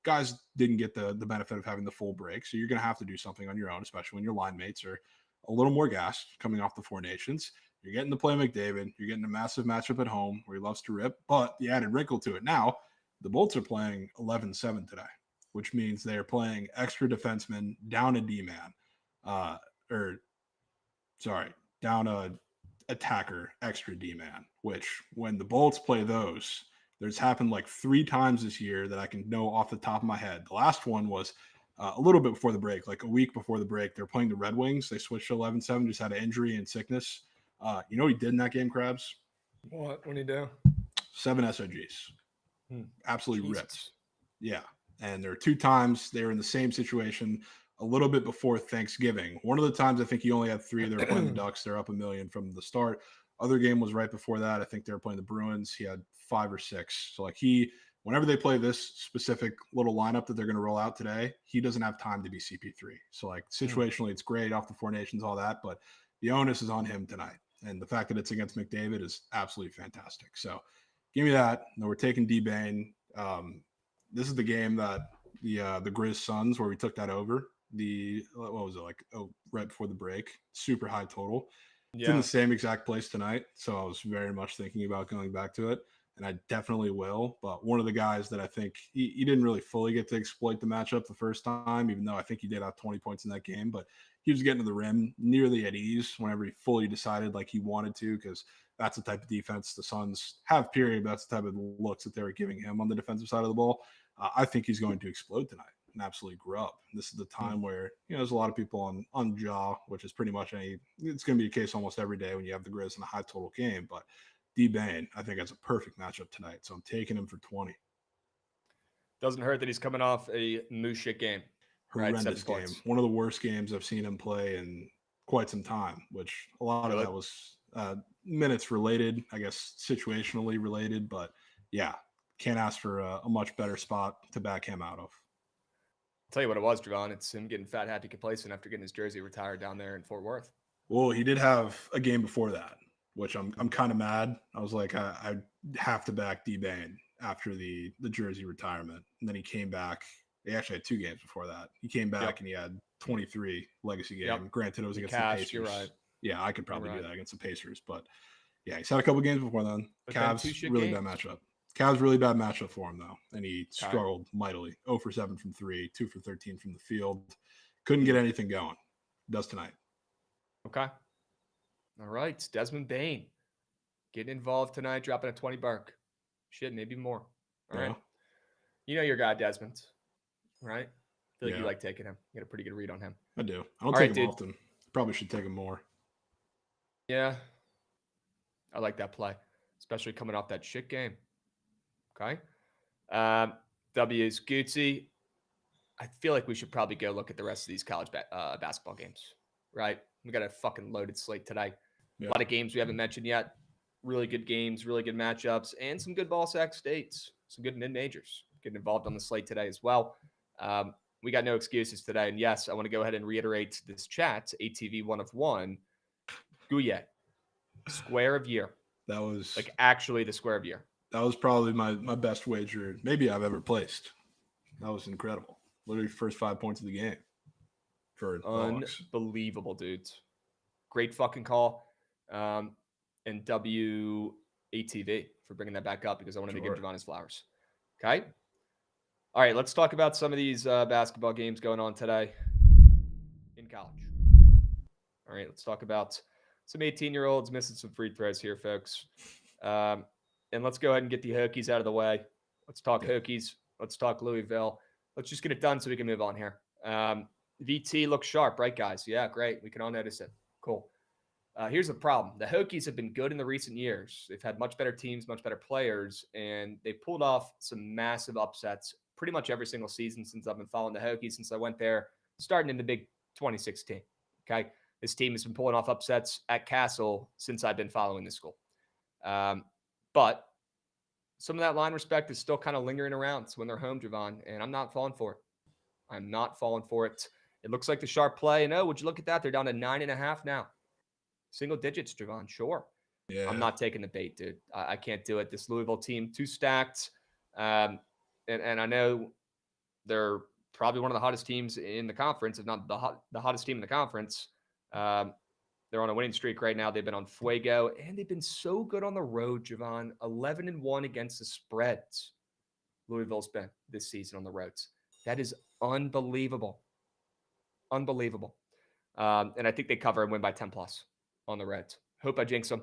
guys didn't get the benefit of having the full break. So you're going to have to do something on your own, especially when your line mates are a little more gassed coming off the Four Nations. You're getting to play McDavid. You're getting a massive matchup at home where he loves to rip. But the added wrinkle to it now, the Bolts are playing 11-7 today, which means they are playing extra defensemen down a D-man. Or down a attacker, extra D-man, which when the Bullets play those, there's happened like 3 times this year that I can know off the top of my head. The last one was a little bit before the break, like a week before the break. They're playing the Red Wings. They switched to 11-7, just had an injury and sickness. You know what he did in that game, Krabs? What did he do? 7 SOGs. Absolutely Jesus. ripped. Yeah. And there are 2 times they were in the same situation a little bit before Thanksgiving. One of the times I think he only had 3. They were playing the Ducks. They're up $1 million from the start. Other game was right before that. I think they were playing the Bruins. He had 5 or 6. So like whenever they play this specific little lineup that they're going to roll out today, he doesn't have time to be CP3. So like situationally, it's great off the formations, all that, but the onus is on him tonight. And the fact that it's against McDavid is absolutely fantastic. So give me that. No, we're taking D-Bane. This is the game that the Grizz Suns, where we took that over. What was it, like right before the break? Super high total. Yeah. It's in the same exact place tonight, so I was very much thinking about going back to it, and I definitely will. But one of the guys that I think he didn't really fully get to exploit the matchup the first time, even though I think he did have 20 points in that game, but he was getting to the rim nearly at ease whenever he fully decided like he wanted to, because that's the type of defense the Suns have, period. But that's the type of looks that they were giving him on the defensive side of the ball. I think he's going to explode tonight and absolutely grow up. This is the time where, there's a lot of people on jaw, which is pretty much it's going to be the case almost every day when you have the Grizz in a high total game. But D-Bane, I think, has a perfect matchup tonight. So I'm taking him for 20. Doesn't hurt that he's coming off a moose shit game. Horrendous game. One of the worst games I've seen him play in quite some time, which a lot of that was minutes related, I guess situationally related. But yeah, can't ask for a much better spot to back him out of. I'll tell you what it was, Jovan. It's him getting fat, happy, complacent after getting his jersey retired down there in Fort Worth. Well, he did have a game before that, which I'm kind of mad. I was like, I have to back D-Bane after the jersey retirement. And then he came back. He actually had 2 games before that. He came back and he had 23 legacy game. Yep. Granted, it was against the Pacers. You're right. Yeah, I could probably do that against the Pacers. But yeah, he's had a couple games before then. Cavs, really bad matchup. Cavs, really bad matchup for him, though. And he struggled mightily. 0 for 7 from 3, 2 for 13 from the field. Couldn't get anything going. Does tonight. Okay. All right. Desmond Bane getting involved tonight, dropping a 20 bark. Shit, maybe more. All right. You know your guy, Desmond, right? I feel like you like taking him. You got a pretty good read on him. I do. I don't take him often. Probably should take him more. Yeah. I like that play, especially coming off that shit game. Okay. W's Gucci. I feel like we should probably go look at the rest of these college basketball games, right? We got a fucking loaded slate today. A lot of games we haven't mentioned yet. Really good games, really good matchups, and some good ball sack states, some good mid-majors getting involved on the slate today as well. We got no excuses today. And yes, I want to go ahead and reiterate this chat, ATV 1 of 1. Gouye, square of year. That was like actually the square of year. That was probably my best wager maybe I've ever placed. That was incredible. Literally first 5 points of the game. For unbelievable, dudes. Great fucking call. And WATV for bringing that back up because I wanted to give Jovan his flowers. Okay. All right, let's talk about some of these basketball games going on today in college. All right, let's talk about some 18-year-olds missing some free throws here, folks. And let's go ahead and get the Hokies out of the way. Let's talk Hokies. Let's talk Louisville. Let's just get it done so we can move on here. VT looks sharp, right, guys? Yeah, great. We can all notice it. Cool. Here's the problem. The Hokies have been good in the recent years. They've had much better teams, much better players, and they pulled off some massive upsets pretty much every single season since I've been following the Hokies, since I went there, starting in the big 2016. Okay. This team has been pulling off upsets at Castle since I've been following this school. But some of that line respect is still kind of lingering around. It's when they're home, Jovan, and I'm not falling for it. I'm not falling for it. It looks like the sharp play. And would you look at that? They're down to 9.5 now. Single digits, Jovan, sure. Yeah. I'm not taking the bait, dude. I can't do it. This Louisville team, too stacked. And I know they're probably one of the hottest teams in the conference, if not the hottest team in the conference. They're on a winning streak right now. They've been on Fuego, and they've been so good on the road, Jovan. 11-1 against the spreads. Louisville's been this season on the roads. That is unbelievable. Unbelievable. And I think they cover and win by 10 plus on the Reds. Hope I jinx them.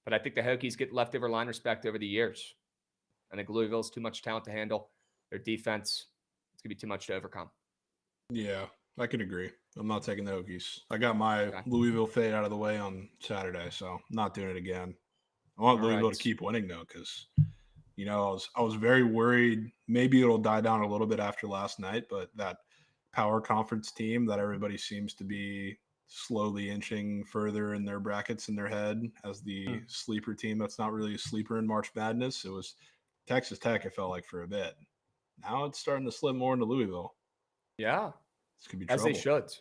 But I think the Hokies get leftover line respect over the years. I think Louisville's too much talent to handle. Their defense, it's going to be too much to overcome. Yeah, I can agree. I'm not taking the Hokies. I got my Okay. Louisville fade out of the way on Saturday, so I'm not doing it again. I want All Louisville right. to keep winning, though, because, I was very worried. Maybe it'll die down a little bit after last night, but that power conference team that everybody seems to be slowly inching further in their brackets in their head as the sleeper team that's not really a sleeper in March Madness. It was Texas Tech, it felt like, for a bit. Now it's starting to slip more into Louisville. Yeah. This could be As trouble. they should.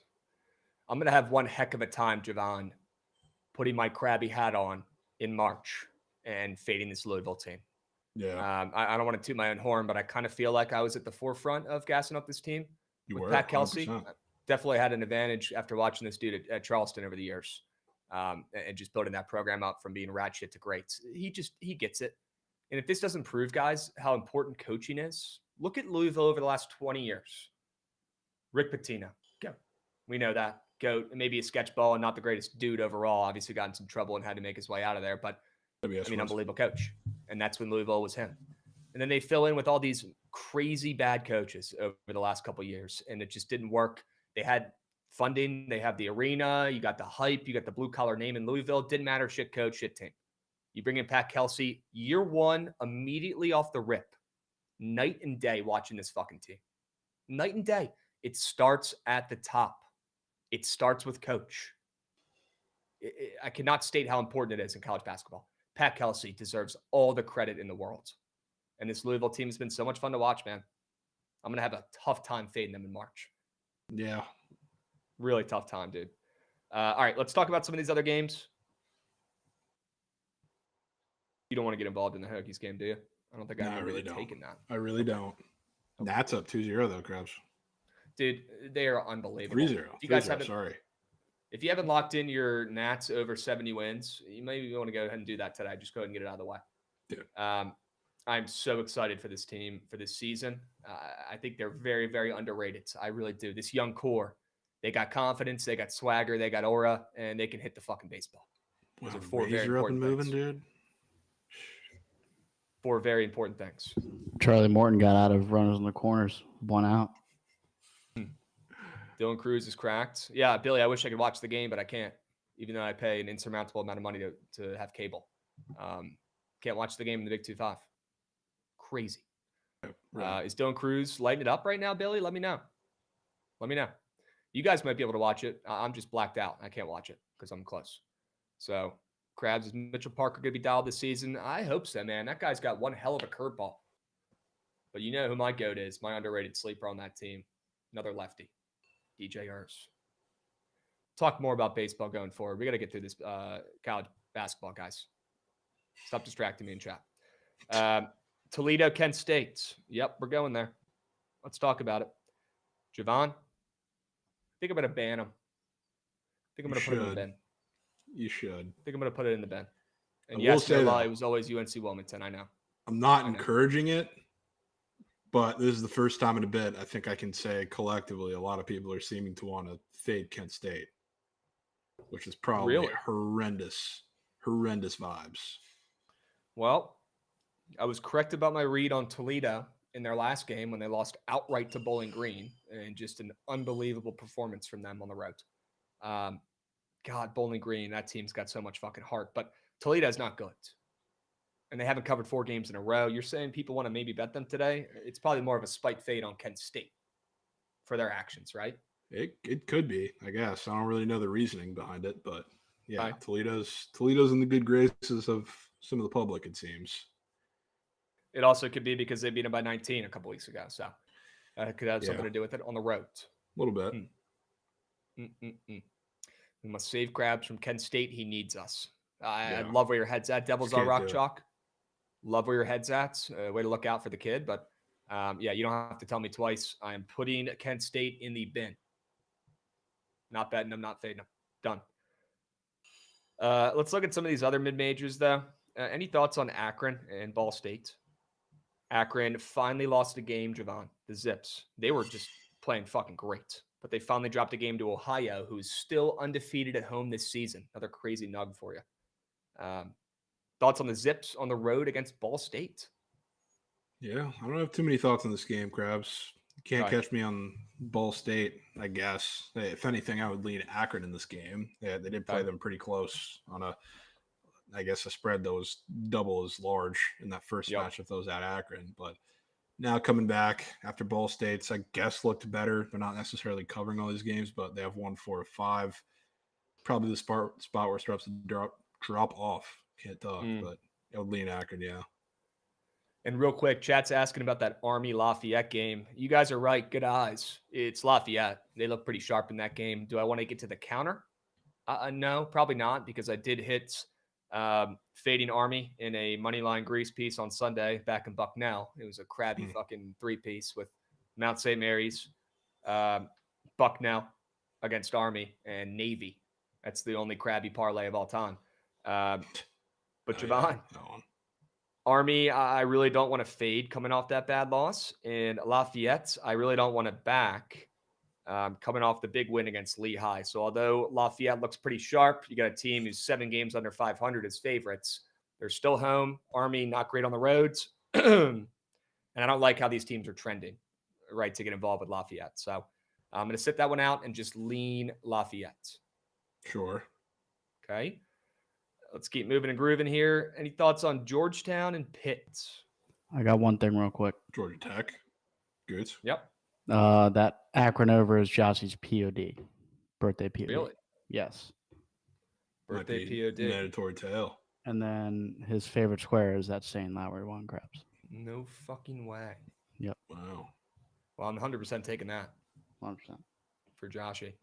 I'm going to have one heck of a time, Jovan, putting my crabby hat on in March and fading this Louisville team. Yeah. I don't want to toot my own horn, but I kind of feel like I was at the forefront of gassing up this team with Pat Kelsey. 100%. Definitely had an advantage after watching this dude at Charleston over the years, and just building that program up from being rat shit to great. He gets it. And if this doesn't prove, guys, how important coaching is, look at Louisville over the last 20 years. Rick Pitino, go. We know that. Goat, maybe a sketch ball and not the greatest dude overall. Obviously got in some trouble and had to make his way out of there, but unbelievable coach. And that's when Louisville was him. And then they fill in with all these crazy bad coaches over the last couple of years, and it just didn't work. They had funding. They have the arena. You got the hype. You got the blue-collar name in Louisville. Didn't matter. Shit coach, shit team. You bring in Pat Kelsey, year one, immediately off the rip. Night and day watching this fucking team. Night and day. It starts at the top. It starts with coach. I cannot state how important it is in college basketball. Pat Kelsey deserves all the credit in the world. And this Louisville team has been so much fun to watch, man. I'm going to have a tough time fading them in March. Yeah. Really tough time, dude. All right, let's talk about some of these other games. You don't want to get involved in the Hokies game, do you? I don't think I really taken that. I really don't. Nats up 2-0, though, Krabs. Dude, they are unbelievable. 3-0. You guys sorry. If you haven't locked in your Nats over 70 wins, you maybe want to go ahead and do that today. Just go ahead and get it out of the way. Yeah. I'm so excited for this team for this season. I think they're very, very underrated. I really do. This young core, they got confidence, they got swagger, they got aura, and they can hit the fucking baseball. Those are four very important things. Dude. 4 very important things. Charlie Morton got out of runners in the corners, 1 out. Dylan Cruz is cracked. Yeah, Billy, I wish I could watch the game, but I can't, even though I pay an insurmountable amount of money to have cable. Can't watch the game in the Big 2-5. Crazy. Right. Is Dylan Cruz lighting it up right now, Billy? Let me know. You guys might be able to watch it. I'm just blacked out. I can't watch it because I'm close. So, Krabs, is Mitchell Parker going to be dialed this season? I hope so, man. That guy's got one hell of a curveball. But you know who my goat is, my underrated sleeper on that team. Another lefty, DJ Urs. Talk more about baseball going forward. We got to get through this college basketball, guys. Stop distracting me in chat. Toledo, Kent State. Yep, we're going there. Let's talk about it. Jovan, I think I'm going to ban him. I think I'm going to put him in the bin. You should. I think I'm going to put it in the bin. And yes, it was always UNC Wilmington. I know. I'm not encouraging it, but this is the first time in a bit I think I can say collectively a lot of people are seeming to want to fade Kent State, which is probably horrendous vibes. Well, I was correct about my read on Toledo in their last game when they lost outright to Bowling Green, and just an unbelievable performance from them on the road. God, Bowling Green, that team's got so much fucking heart, but Toledo's not good. And they haven't covered 4 games in a row. You're saying people want to maybe bet them today? It's probably more of a spite fade on Kent State for their actions, right? It could be, I guess. I don't really know the reasoning behind it, but yeah, right. Toledo's in the good graces of some of the public, it seems. It also could be because they beat them by 19 a couple weeks ago, so it could have something to do with it on the road. A little bit. We must save Krabs from Kent State. He needs us. I love where your head's at. Devils are rock chalk. Love where your head's at. Way to look out for the kid. But, you don't have to tell me twice. I am putting Kent State in the bin. Not betting them, not fading them. Done. Let's look at some of these other mid-majors, though. Any thoughts on Akron and Ball State? Akron finally lost a game, Jovan. The Zips. They were just playing fucking great. but they finally dropped a game to Ohio, who's still undefeated at home this season. Another crazy nug for you. Thoughts on the Zips on the road against Ball State? Yeah, I don't have too many thoughts on this game, Krabs. You can't catch me on Ball State, I guess. If anything, I would lean Akron in this game. Yeah, they did play them pretty close on a spread that was double as large in that first match if those at Akron. But now coming back after Ball State's, I guess, looked better. They're not necessarily covering all these games, but they have won 4 of 5. Probably the spot where it starts to drop off. Can't talk, but I would lean Akron, yeah. And real quick, chat's asking about that Army-Lafayette game. You guys are right. Good eyes. It's Lafayette. They look pretty sharp in that game. Do I want to get to the counter? No, probably not, because I did hit fading Army in a Moneyline Grease piece on Sunday back in Bucknell. It was a crabby fucking 3-piece with Mount St. Mary's, Bucknell against Army, and Navy. That's the only crabby parlay of all time. But Jovan, Army, I really don't want to fade coming off that bad loss. And Lafayette, I really don't want to back coming off the big win against Lehigh. So although Lafayette looks pretty sharp, you got a team who's 7 games under 500 as favorites. They're still home. Army, not great on the roads. And I don't like how these teams are trending, right, to get involved with Lafayette. So I'm going to sit that one out and just lean Lafayette. Sure. Okay. Let's keep moving and grooving here. Any thoughts on Georgetown and Pitt? I got one thing real quick. Georgia Tech. Good. Yep. That Akron over is Jossie's POD. Birthday POD. Really? Yes. Birthday POD. Mandatory tail. And then his favorite square is that St. Lowry one, Krabs. No fucking way. Yep. Wow. Well, I'm 100% taking that. 100%. For Joshy.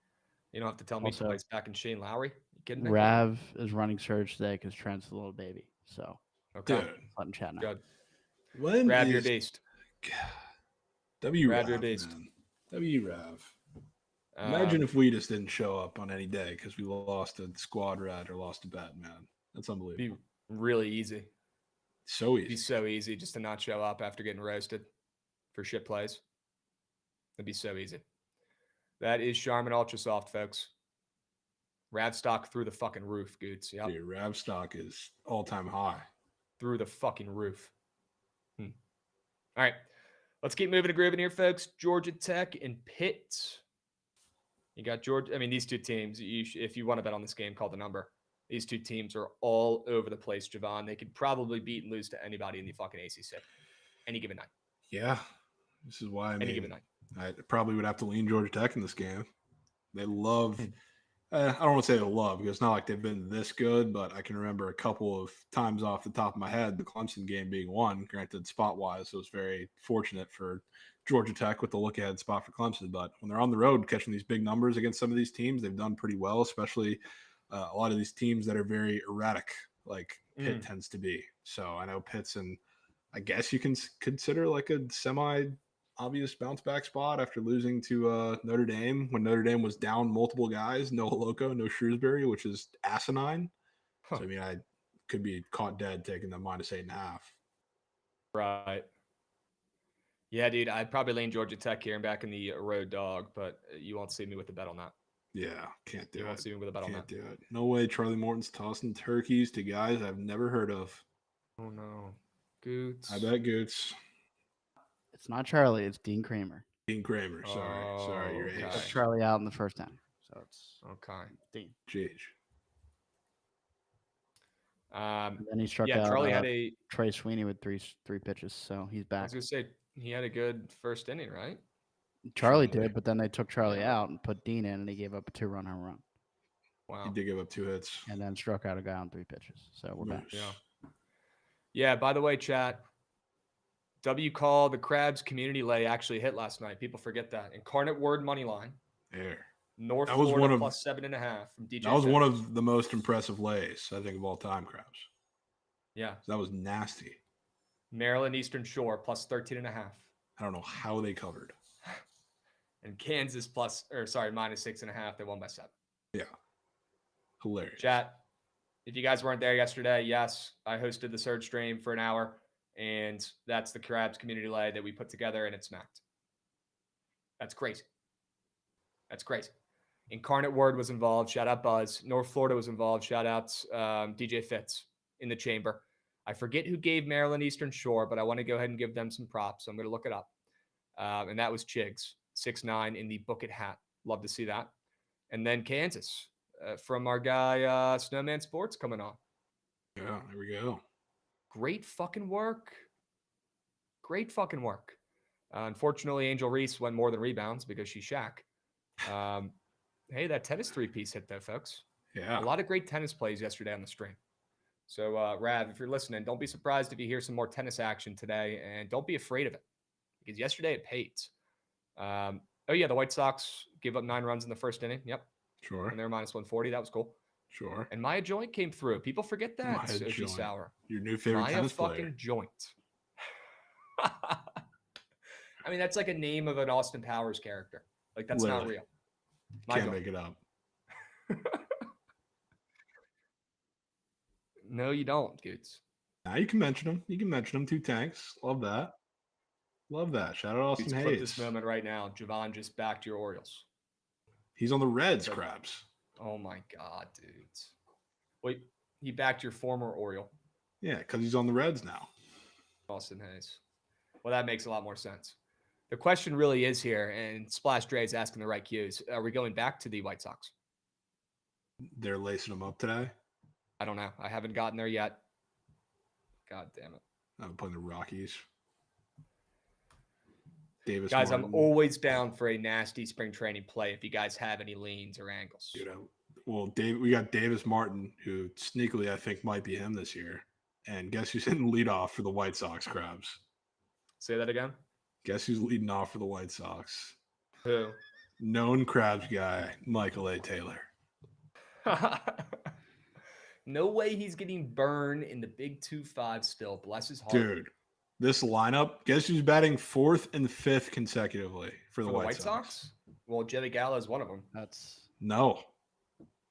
You don't have to tell me Also, somebody's back in Shane Lowry. You kidding me? Rav is running surge today because Trent's a little baby. So, okay. Let him chat now. Good. When Grab your beast. W-Rav, your beast. man. W-Rav. Imagine if we just didn't show up on any day because we lost a squad rat or lost a bet, man. That's unbelievable. Be really easy. So easy. It'd be so easy just to not show up after getting roasted for shit plays. It'd be so easy. That is Charmin Ultra Soft, folks. Rav stock through the fucking roof, Goots. Yep. Dude, Rav stock is all-time high. Through the fucking roof. All right. Let's keep moving and grooving here, folks. Georgia Tech and Pitt. You got Georgia. I mean, these two teams, if you want to bet on this game, call the number. These two teams are all over the place, Jovan. They could probably beat and lose to anybody in the fucking ACC. Any given night. Yeah. This is why Any given night. I probably would have to lean Georgia Tech in this game. They love I don't want to say they love because it's not like they've been this good, but I can remember a couple of times off the top of my head, the Clemson game being one. Granted, spot-wise, it was very fortunate for Georgia Tech with the look-ahead spot for Clemson. But when they're on the road catching these big numbers against some of these teams, they've done pretty well, especially a lot of these teams that are very erratic, like Pitt tends to be. So I know Pitt's in, I guess you can consider like a semi-obvious bounce-back spot after losing to Notre Dame when Notre Dame was down multiple guys, no Loco, no Shrewsbury, which is asinine. Huh. So, I mean, I could be caught dead taking the -8.5. Right. Yeah, dude, I'd probably lean Georgia Tech here and back in the road dog, but you won't see me with a bet on that. Yeah, can't do it. You won't see me with a bet on that. Can't do it. No way Charlie Morton's tossing turkeys to guys I've never heard of. Oh, no. Goots. I bet Goots. It's not Charlie. It's Dean Kramer. Dean Kramer. Sorry, you're okay. Took Charlie out in the first time. So it's okay. Dean. GH. And then he struck out Charlie had a Trey Sweeney with three pitches, so he's back. I was gonna say he had a good first inning, right? Charlie did, but then they took Charlie out and put Dean in, and he gave up a 2-run home run. Wow. He did give up 2 hits. And then struck out a guy on 3 pitches. So we're back. Yeah, by the way, chat, W call the Krabs community lay actually hit last night. People forget that. Incarnate Word money line. There. North Florida plus 7.5 from DJ. That was one of the most impressive lays, I think, of all time, Krabs. Yeah. That was nasty. Maryland Eastern Shore plus 13.5. I don't know how they covered. And Kansas -6.5. They won by 7. Yeah. Hilarious. Chat, if you guys weren't there yesterday, yes, I hosted the Surge stream for an hour, and that's the Krabs community lay that we put together, and it smacked. That's crazy. That's crazy. Incarnate Word was involved. Shout out Buzz. North Florida was involved. Shout out DJ Fitz in the chamber. I forget who gave Maryland Eastern Shore, but I want to go ahead and give them some props. So I'm going to look it up. And that was Chigs, 6'9" in the Bookit hat. Love to see that. And then Kansas from our guy Snowman Sports coming on. Yeah, there we go. Great fucking work. Unfortunately, Angel Reese went more than rebounds because she's Shaq. Hey, that tennis three-piece hit though, folks. Yeah. A lot of great tennis plays yesterday on the stream. So, Rav, if you're listening, don't be surprised if you hear some more tennis action today, and don't be afraid of it because yesterday it paid. Oh, yeah, the White Sox gave up 9 runs in the first inning. Yep. Sure. And they're minus 140. That was cool. Sure. And Maya Joint came through. People forget that. Maya OG Joint. Sour. Your new favorite Maya tennis fucking player. Joint. I mean, that's like a name of an Austin Powers character. Like, that's not Literally. real. My Can't Joint. make it up. No, you don't, Goots. Now you can mention him. You can mention him. 2 tanks. Love that. Love that. Shout out Austin Goots, Hayes. clip this moment right now. Jovan just backed your Orioles. He's on the Reds, Krabs. Oh, my God, dudes. Wait, he backed your former Oriole, Yeah, because he's on the Reds now. Austin Hayes. Well, that makes a lot more sense. The question really is here, and Splash Dre is asking the right cues. Are we going back to the White Sox? They're lacing him up today. I don't know. I haven't gotten there yet. God damn it. I'm playing the Rockies. Davis Guys, Martin. I'm always down for a nasty spring training play if you guys have any leans or angles. Dude, we got Davis Martin, who sneakily I think might be him this year. And guess who's hitting leadoff for the White Sox, Krabs? Say that again? Guess who's leading off for the White Sox? Who? Known Krabs guy, Michael A. Taylor. No way he's getting burned in the big 2-5 still. Bless his heart. Dude, this lineup, guess who's batting 4th and 5th consecutively for the White Sox? Well, Joey Gallo is one of them. No.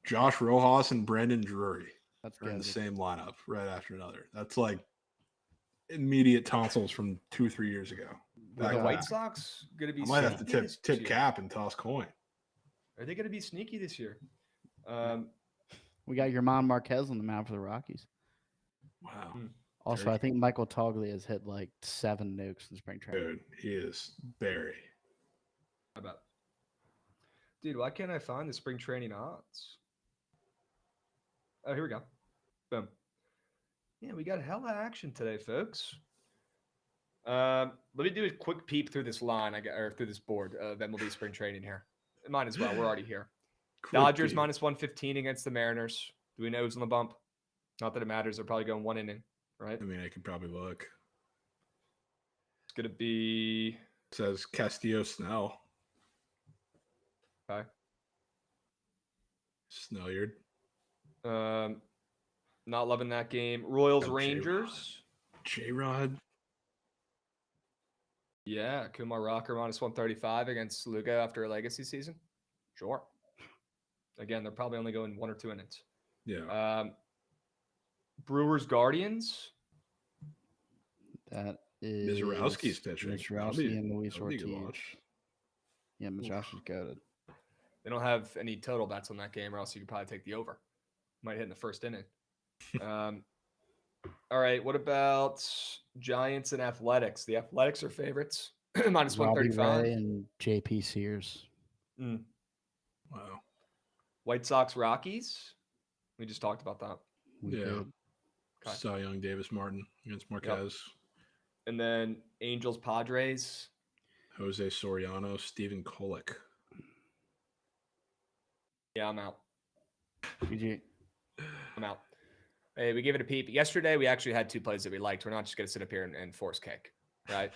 Josh Rojas and Brandon Drury That's are in the good. same lineup right after another. That's like immediate tonsils from 2-3 years ago. Are Back the to White back. Sox going to be I might have to sneaky this tip year? cap and toss coin. Are they going to be sneaky this year? We got German Marquez on the mound for the Rockies. Wow. Also, Very I think Michael Toglia has hit like 7 nukes in spring training. Dude, he is Barry. How about? Dude, why can't I find the spring training odds? Oh, here we go. Boom. Yeah, we got hella action today, folks. Let me do a quick peep through this line, or through this board of MLB spring training here. Might as well. We're already here. Dodgers minus 115 against the Mariners. Do we know who's on the bump? Not that it matters. They're probably going 1 inning, right? I mean, I could probably look. It's going to be... It says Castillo Snell. Okay. Snelliard. Not loving that game. Royals, Got Rangers. J-Rod. Yeah, Kumar Rocker minus 135 against Lugo after a legacy season. Sure. Again, they're probably only going 1 or 2 innings. Yeah. Brewers, Guardians. That is Mizorowski's pitching. Mizorowski and Luis that'll be a good Ortiz. watch. Yeah, Mizorowski's goated. They don't have any total bets on that game, or else you could probably take the over. Might hit in the first inning. All right, what about Giants and Athletics? The Athletics are favorites. Minus Robbie 135. Ray and JP Sears. Wow. White Sox, Rockies. We just talked about that. We Yeah. did. Okay. Cy Young, Davis Martin against Marquez. And then Angels, Padres. Jose Soriano, Steven Kolick. Yeah, I'm out. GG. I'm out. Hey, we gave it a peep. Yesterday, we actually had 2 plays that we liked. We're not just going to sit up here and force cake, right?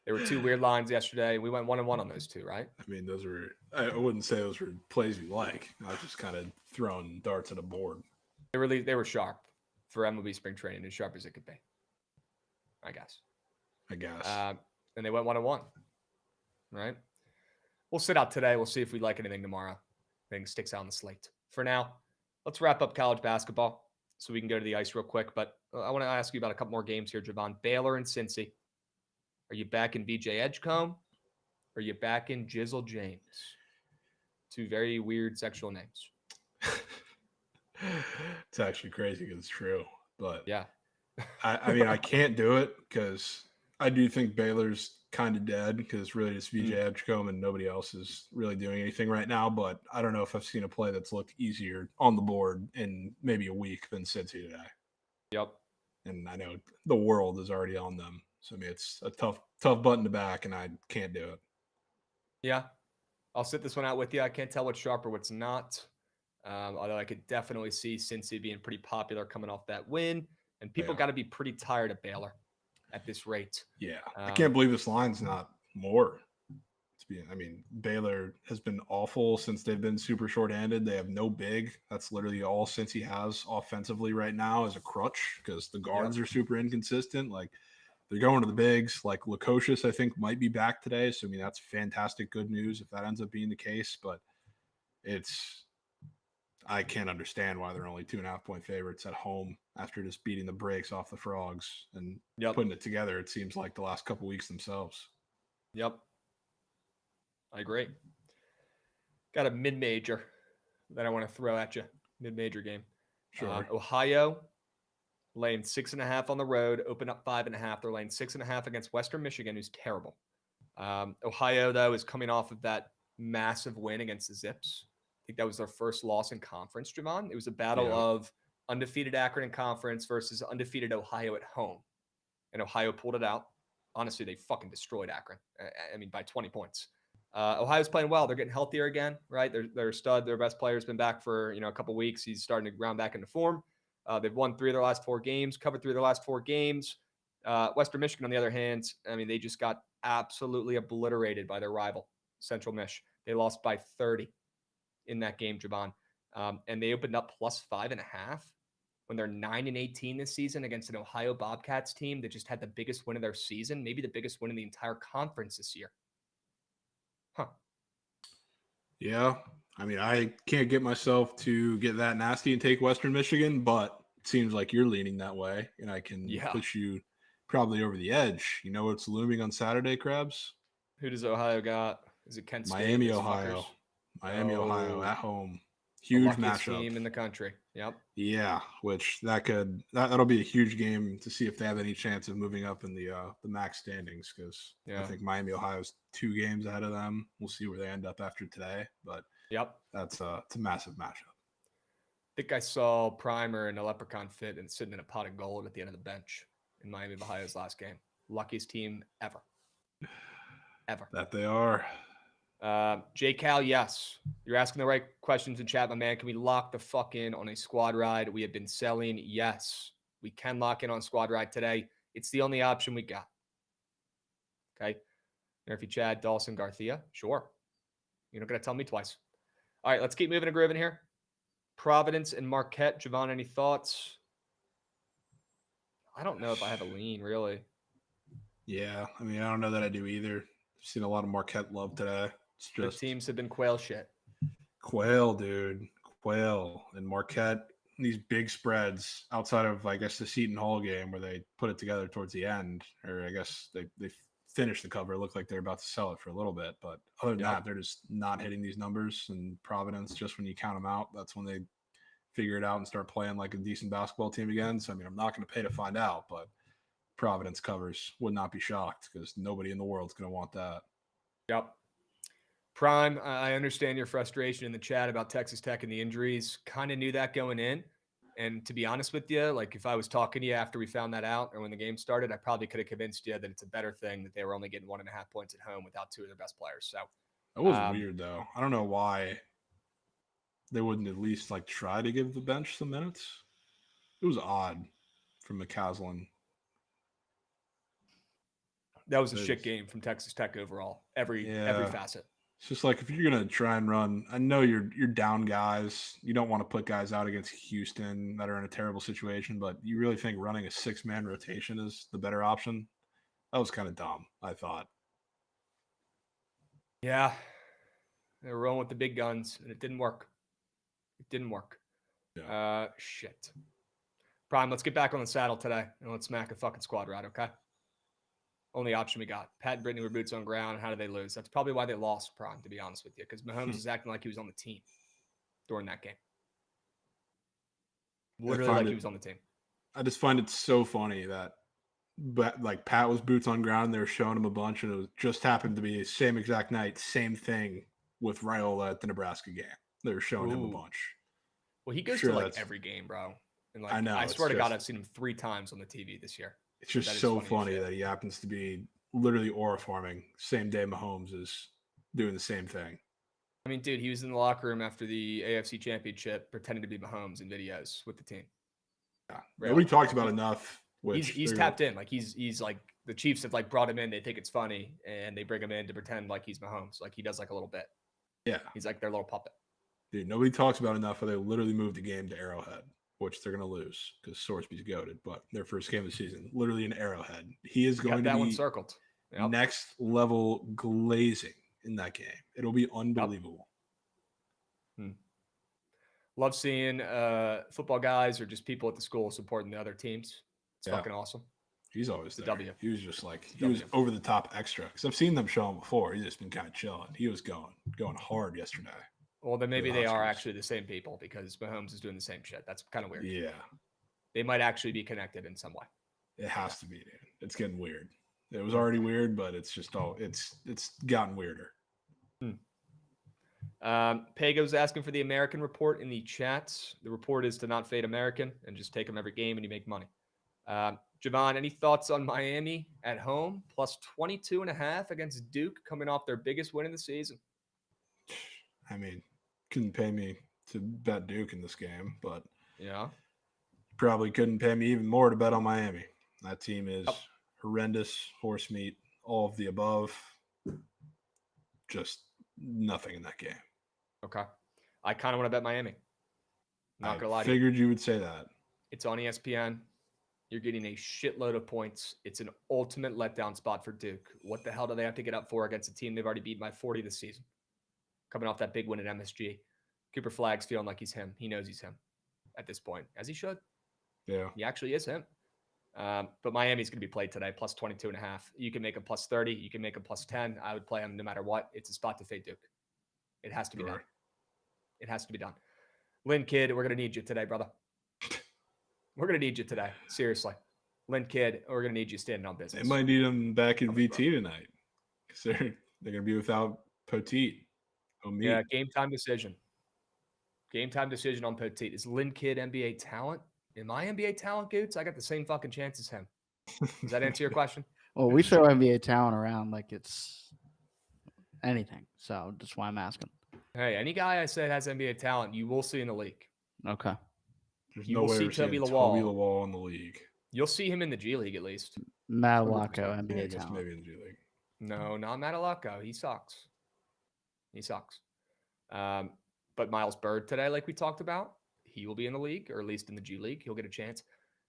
There were 2 weird lines yesterday. We went 1-1 on those 2, right? I mean, those were, I wouldn't say those were plays we like. I was just kind of throwing darts at a board. They were sharp for MLB spring training, as sharp as it could be, I guess. And they went 1-1, right? We'll sit out today. We'll see if we like anything tomorrow. Anything sticks out on the slate. For now, let's wrap up college basketball so we can go to the ice real quick. But I want to ask you about a couple more games here, Jovan. Baylor and Cincy. Are you back in BJ Edgecombe? Or are you back in Jizzle James? Two very weird sexual names. It's actually crazy because it's true. But Yeah. I mean, I can't do it because I do think Baylor's kind of dead because really it's VJ Edgecombe and nobody else is really doing anything right now. But I don't know if I've seen a play that's looked easier on the board in maybe a week than Cincy today. Yep. And I know the world is already on them. So I mean, it's a tough button to back, and I can't do it. Yeah. I'll sit this one out with you. I can't tell what's sharp or what's not. Although I could definitely see Cincy being pretty popular coming off that win. And people got to be pretty tired of Baylor at this rate. Yeah. I can't believe this line's not more. I mean, Baylor has been awful since they've been super shorthanded. They have no big. That's literally all Cincy has offensively right now as a crutch because the guards are super inconsistent. Like, they're going to the bigs. Like, Lukosius, I think, might be back today. So, I mean, that's fantastic good news if that ends up being the case. But I can't understand why they're only 2.5-point favorites at home after just beating the brakes off the Frogs and putting it together, it seems like, the last couple weeks themselves. Yep. I agree. Got a mid-major that I want to throw at you. Mid-major game. Sure. Ohio laying 6.5 on the road, open up 5.5. They're laying 6.5 against Western Michigan, who's terrible. Ohio, though, is coming off of that massive win against the Zips. I think that was their first loss in conference, Jovan. It was a battle of undefeated Akron in conference versus undefeated Ohio at home. And Ohio pulled it out. Honestly, they fucking destroyed Akron. I mean, by 20 points. Ohio's playing well. They're getting healthier again, right? They're stud. Their best player's been back for a couple weeks. He's starting to round back into form. They've won 3 of their last 4 games, covered 3 of their last 4 games. Western Michigan, on the other hand, I mean, they just got absolutely obliterated by their rival, Central Mich. They lost by 30 in that game, Jovan. And they opened up plus 5.5 when they're 9-18 this season against an Ohio Bobcats team that just had the biggest win of their season, maybe the biggest win in the entire conference this year. Huh. Yeah. I mean, I can't get myself to get that nasty and take Western Michigan, but it seems like you're leaning that way, and I can push you probably over the edge. You know what's looming on Saturday, Krabs? Who does Ohio got? Is it Kent State? Miami, Ohio. Miami, Ohio at home. Huge matchup. Team in the country. Yep. Yeah, which that'll be a huge game to see if they have any chance of moving up in the MAC standings because I think Miami, Ohio's 2 games ahead of them. We'll see where they end up after today, but it's a massive matchup. I think I saw Primer and a Leprechaun fit and sitting in a pot of gold at the end of the bench in Miami, Ohio's last game. Luckiest team ever. That they are. J-Cal, yes. You're asking the right questions in chat, my man. Can we lock the fuck in on a squad ride? We have been selling. Yes. We can lock in on squad ride today. It's the only option we got. Okay. Murphy, Chad, Dawson, Garcia. Sure. You're not going to tell me twice. All right, let's keep moving and grooving here. Providence and Marquette. Jovan, any thoughts? I don't know if I have a lean, really. Yeah. I mean, I don't know that I do either. I've seen a lot of Marquette love today. It's just the teams have been quail shit. Quail, dude. Quail. And Marquette, these big spreads outside of, I guess, the Seton Hall game where they put it together towards the end, or I guess they finished the cover. It looked like they're about to sell it for a little bit. But other than that, they're just not hitting these numbers. And Providence, just when you count them out, that's when they figure it out and start playing like a decent basketball team again. So, I mean, I'm not going to pay to find out, but Providence covers, would not be shocked because nobody in the world's going to want that. Yep. Prime, I understand your frustration in the chat about Texas Tech and the injuries. Kind of knew that going in. And to be honest with you, like if I was talking to you after we found that out or when the game started, I probably could have convinced you that it's a better thing that they were only getting 1.5 points at home without 2 of their best players. So that was weird, though. I don't know why they wouldn't at least like try to give the bench some minutes. It was odd from McCaslin. That was a shit game from Texas Tech overall. Every facet. It's just like if you're gonna try and run, I know you're down guys. You don't want to put guys out against Houston that are in a terrible situation, but you really think running a 6-man rotation is the better option? That was kind of dumb, I thought. Yeah. They were rolling with the big guns, and it didn't work. Yeah. Shit. Prime, let's get back on the saddle today, and let's smack a fucking squad ride, okay? Only option we got. Pat and Brittany were boots on ground. How did they lose? That's probably why they lost, Prime, to be honest with you, because Mahomes is acting like he was on the team during that game. Literally like he was on the team. I just find it so funny that like Pat was boots on ground and they were showing him a bunch, and it just happened to be the same exact night, same thing with Raiola at the Nebraska game. They were showing him a bunch. Well, he goes to like every game, bro. And like, I know. I swear to God, I've seen him 3 times on the TV this year. It's just so funny that he happens to be literally aura forming same day Mahomes is doing the same thing. I mean, dude, he was in the locker room after the AFC Championship pretending to be Mahomes in videos with the team. Yeah. Nobody talks about enough. He's tapped in. Like he's like the Chiefs have like brought him in. They think it's funny and they bring him in to pretend like he's Mahomes. Like he does like a little bit. Yeah. He's like their little puppet. Dude, nobody talks about enough how they literally moved the game to Arrowhead, which they're going to lose because Sorsby's goated, but their first game of the season, literally in Arrowhead. He is going to be one circled. Yep. Next level glazing in that game. It'll be unbelievable. Yep. Love seeing football guys or just people at the school supporting the other teams. It's fucking awesome. He's always there. W. He was just like, he was over the top extra. Because I've seen them show him before. He's just been kind of chilling. He was going hard yesterday. Well, then maybe they are actually the same people because Mahomes is doing the same shit. That's kind of weird. Yeah. They might actually be connected in some way. It has to be, dude. It's getting weird. It was already weird, but it's just it's gotten weirder. Pago's asking for the American report in the chats. The report is to not fade American and just take them every game and you make money. Jovan, any thoughts on Miami at home? Plus 22.5 against Duke coming off their biggest win in the season. I mean, couldn't pay me to bet Duke in this game, but yeah, probably couldn't pay me even more to bet on Miami. That team is horrendous, horse meat, all of the above. Just nothing in that game. Okay. I kind of want to bet Miami. Not going to lie to you. I figured you would say that. It's on ESPN. You're getting a shitload of points. It's an ultimate letdown spot for Duke. What the hell do they have to get up for against a team they've already beaten by 40 this season? Coming off that big win at MSG. Cooper Flagg's feeling like he's him. He knows he's him at this point, as he should. Yeah. He actually is him. But Miami's going to be played today, plus 22.5. You can make him plus 30. You can make him plus 10. I would play him no matter what. It's a spot to fade Duke. It has to be done. It has to be done. Lynn Kidd, we're going to need you today, brother. We're going to need you today. Seriously. Lynn Kidd, we're going to need you standing on business. They might need him back in VT tonight because they're going to be without Poteet. Yeah, game time decision. Game time decision on Poteet. Is Lynn Kidd NBA talent? Am I NBA talent, Goots? I got the same fucking chance as him. Does that answer your question? Well, we throw NBA talent around like it's anything. So that's why I'm asking. Hey, any guy I said has NBA talent, you will see in the league. Okay. There's you no will way see we're Toby seeing Lawal. Toby Lawal in the league. You'll see him in the G League at least. Madalocco, NBA talent. Maybe in the G League. No, not Madalocco. He sucks. But Miles Bird today, like we talked about, he will be in the league, or at least in the G League. He'll get a chance.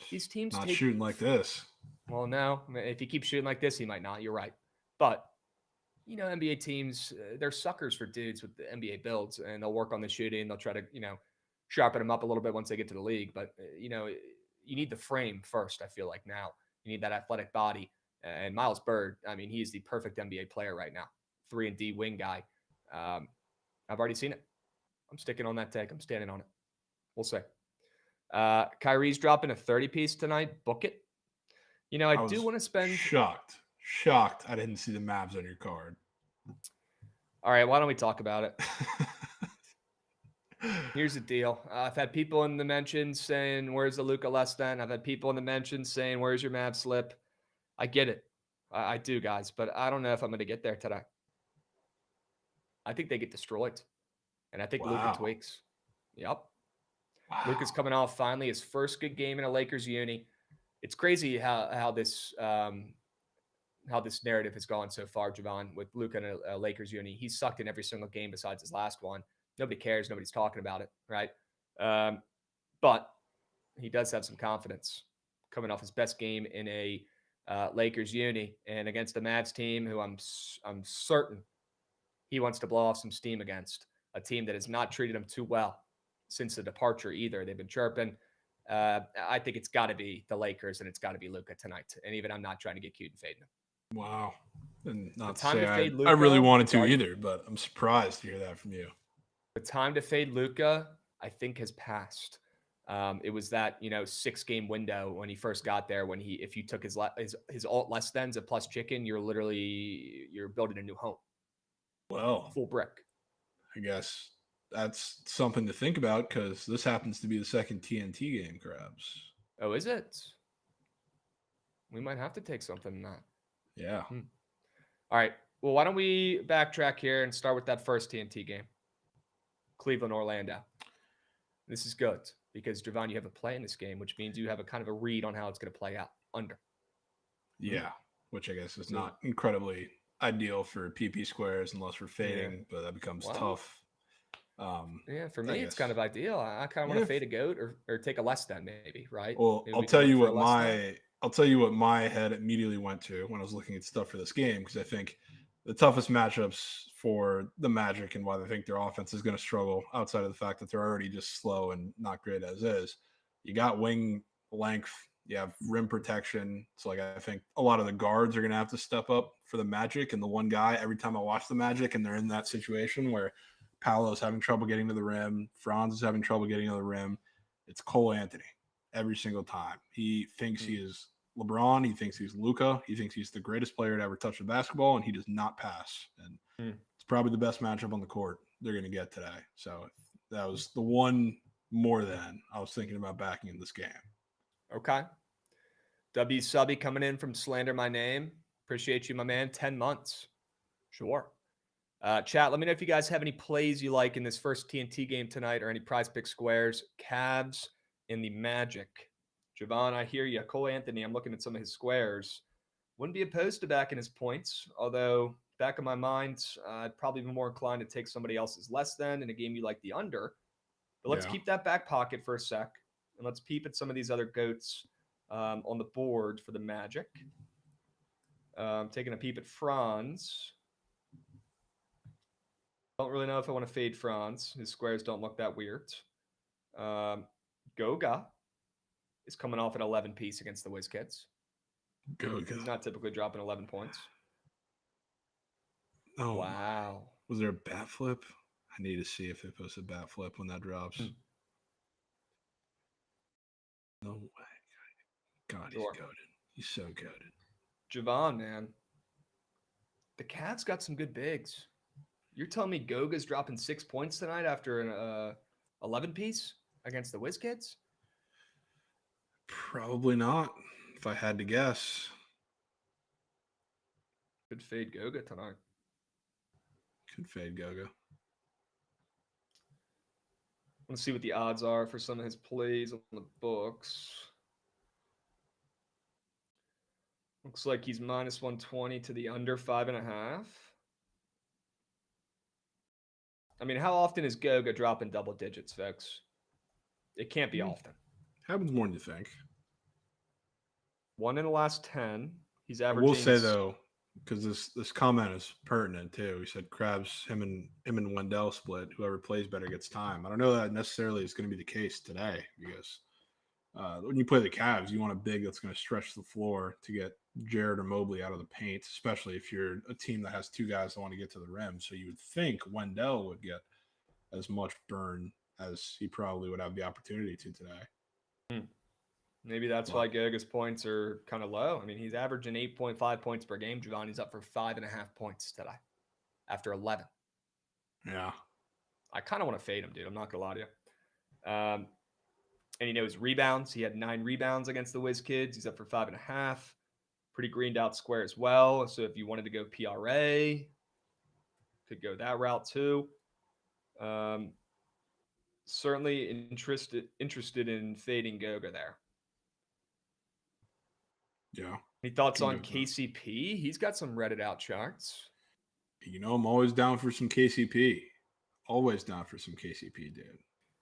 These teams not shooting like this. Well, no. If he keeps shooting like this, he might not. You're right. But, NBA teams, they're suckers for dudes with the NBA builds, and they'll work on the shooting. They'll try to, sharpen them up a little bit once they get to the league. But, you need the frame first, I feel like now. You need that athletic body. And Miles Bird, I mean, he is the perfect NBA player right now. 3-and-D wing guy. I've already seen it. I'm sticking on that take. I'm standing on it. We'll see. Kyrie's dropping a 30-piece tonight. Book it. I do want to spend... Shocked I didn't see the Mavs on your card. All right, why don't we talk about it? Here's the deal. I've had people in the mentions saying, where's the Luka less than? I've had people in the mentions saying, where's your Mavs slip? I get it. I do, guys, but I don't know if I'm going to get there today. I think they get destroyed. And I think Luka tweaks. Yep. Wow. Luka's coming off finally his first good game in a Lakers uni. It's crazy how this narrative has gone so far, Jovan, with Luka in a Lakers uni. He's sucked in every single game besides his last one. Nobody cares. Nobody's talking about it, right? But he does have some confidence coming off his best game in a Lakers uni and against the Mavs team, who I'm certain he wants to blow off some steam against. A team that has not treated him too well since the departure either. They've been chirping. I think it's got to be the Lakers and it's got to be Luka tonight. And even I'm not trying to get cute and fading him. Wow. And not to time to say fade I really Luka, wanted to right? either, but I'm surprised to hear that from you. The time to fade Luka, I think, has passed. It was that 6-game window when he first got there. When if you took his alt less than's a plus chicken, you're building a new home, Well, full brick. I guess that's something to think about because this happens to be the second TNT game, Krabs. Oh, is it? We might have to take something in that. Yeah. All right. Well, why don't we backtrack here and start with that first TNT game? Cleveland, Orlando. This is good because, Jovan, you have a play in this game, which means you have a kind of a read on how it's going to play out. Under. Yeah. Which I guess is not incredibly ideal for PP squares unless we're fading, but that becomes tough. Yeah, for me, it's kind of ideal. I kind of want to fade a goat or take a less than maybe, right? Well, Maybe I'll tell you what my head immediately went to when I was looking at stuff for this game, because I think the toughest matchups for the Magic and why they think their offense is going to struggle, outside of the fact that they're already just slow and not great as is, you got wing length, you have rim protection. So like I think a lot of the guards are going to have to step up for the Magic, and the one guy every time I watch the Magic and they're in that situation where Paolo's having trouble getting to the rim, Franz is having trouble getting to the rim, it's Cole Anthony every single time. He thinks he is LeBron. He thinks he's Luka. He thinks he's the greatest player to ever touch the basketball, and he does not pass. And it's probably the best matchup on the court they're going to get today. So that was the one more than I was thinking about backing in this game. Okay. W Subby coming in from Slander My Name. Appreciate you, my man. 10 months. Sure. Chat, let me know if you guys have any plays you like in this first TNT game tonight or any prize pick squares. Cavs in the Magic. Jovan, I hear you. Cole Anthony, I'm looking at some of his squares. Wouldn't be opposed to backing his points, although back in my mind, I'd probably be more inclined to take somebody else's less than in a game you like the under. But let's keep that back pocket for a sec, and let's peep at some of these other goats on the board for the Magic. Taking a peep at Franz. Don't really know if I want to fade Franz. His squares don't look that weird. Goga is coming off an 11 piece against the WizKids. Goga. He's not typically dropping 11 points. Oh, wow. Was there a bat flip? I need to see if they post a bat flip when that drops. No way. God, he's goated. He's so goated. Jovan, man. The Cats got some good bigs. You're telling me Goga's dropping 6 points tonight after an 11 piece against the WizKids? Probably not, if I had to guess. Could fade Goga tonight. Could fade Goga. Let's see what the odds are for some of his plays on the books. Looks like he's minus 120 to the under 5.5. I mean, how often is Goga dropping double digits, folks? It can't be often. Happens more than you think. 1 in the last 10. He's averaging. I will say though, because this comment is pertinent too. He said Krabs, him and Wendell split. Whoever plays better gets time. I don't know that necessarily is going to be the case today, because when you play the Cavs, you want a big that's going to stretch the floor to get Jared or Mobley out of the paint, especially if you're a team that has two guys that want to get to the rim. So you would think Wendell would get as much burn as he probably would have the opportunity to today. Maybe that's why Goga's points are kind of low. I mean, he's averaging 8.5 points per game. Giovanni's up for 5.5 points today after 11. Yeah. I kind of want to fade him, dude. I'm not going to lie to you. And his rebounds. He had 9 rebounds against the WizKids. He's up for 5.5. Pretty greened out square as well. So if you wanted to go PRA, could go that route too. Certainly interested in fading Goga there. Yeah. Any thoughts on KCP? He's got some Reddit out charts. I'm always down for some KCP. Always down for some KCP, dude.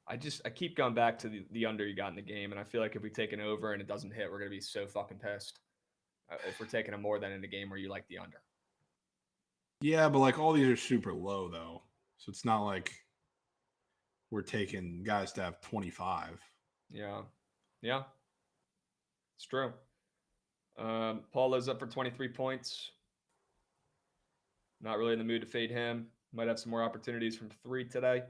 I keep going back to the under you got in the game, and I feel like if we take an over and it doesn't hit, we're going to be so fucking pissed. If we're taking a more than in a game where you like the under. Yeah, but like all these are super low though. So it's not like we're taking guys to have 25. Yeah. Yeah. It's true. Paulo's up for 23 points. Not really in the mood to fade him. Might have some more opportunities from 3 today.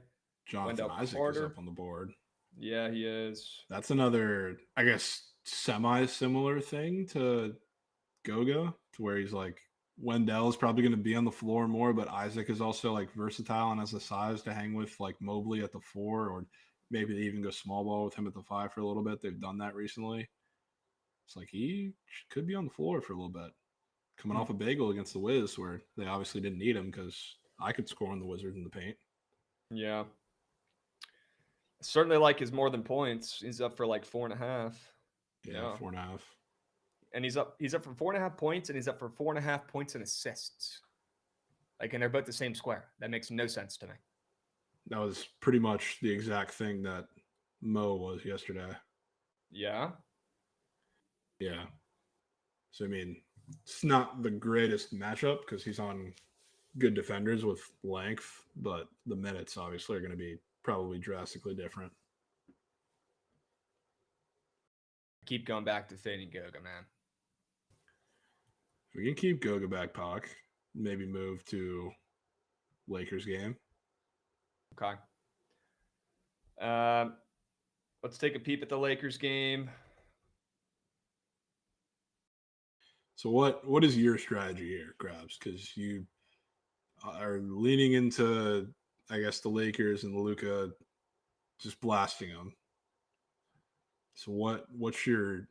Jonathan Wendell Isaac Carter. is up on the board. Yeah, he is. That's another, I guess, semi-similar thing to Goga, to where he's like, Wendell is probably going to be on the floor more, but Isaac is also like versatile and has the size to hang with like Mobley at the 4, or maybe they even go small ball with him at the 5 for a little bit. They've done that recently. It's like he could be on the floor for a little bit. Coming off a bagel against the Wiz, where they obviously didn't need him because I could score on the Wizards in the paint. Yeah. Certainly like his more than points. He's up for like 4.5. Yeah, 4.5. And he's up for 4.5 points, and he's up for 4.5 points and assists. Like, and they're both the same square. That makes no sense to me. That was pretty much the exact thing that Mo was yesterday. Yeah. Yeah. So, I mean, it's not the greatest matchup because he's on good defenders with length, but the minutes obviously are going to be probably drastically different. Keep going back to fading Goga, man. We can keep Goga back, Pac. Maybe move to Lakers game. Okay. Let's take a peep at the Lakers game. So what is your strategy here, Krabs? Because you are leaning into, I guess, the Lakers and Luka just blasting them. So what's your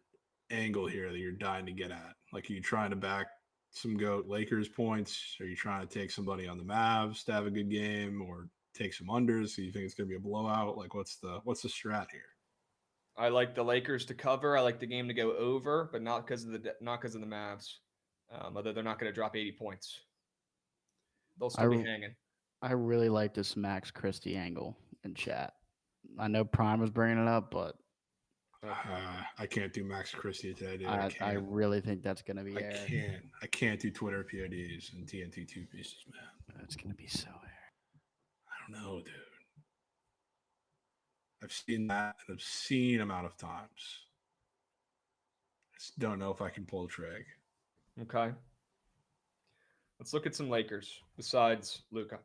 angle here that you're dying to get at? Like, are you trying to back some GOAT Lakers points? Are you trying to take somebody on the Mavs to have a good game, or take some unders? So you think it's going to be a blowout? Like, what's the strat here? I like the Lakers to cover. I like the game to go over, but not because of the Mavs. Although they're not going to drop 80 points, they'll still be hanging. I really like this Max Christie angle in chat. I know Prime was bringing it up, but I can't do Max Christie today, dude. I really think that's going to be air. I can't do Twitter PIDs and TNT 2 pieces, man. It's going to be so air. I don't know, dude. I've seen that an obscene amount of times. I just don't know if I can pull the trig. Okay. Let's look at some Lakers besides Luka.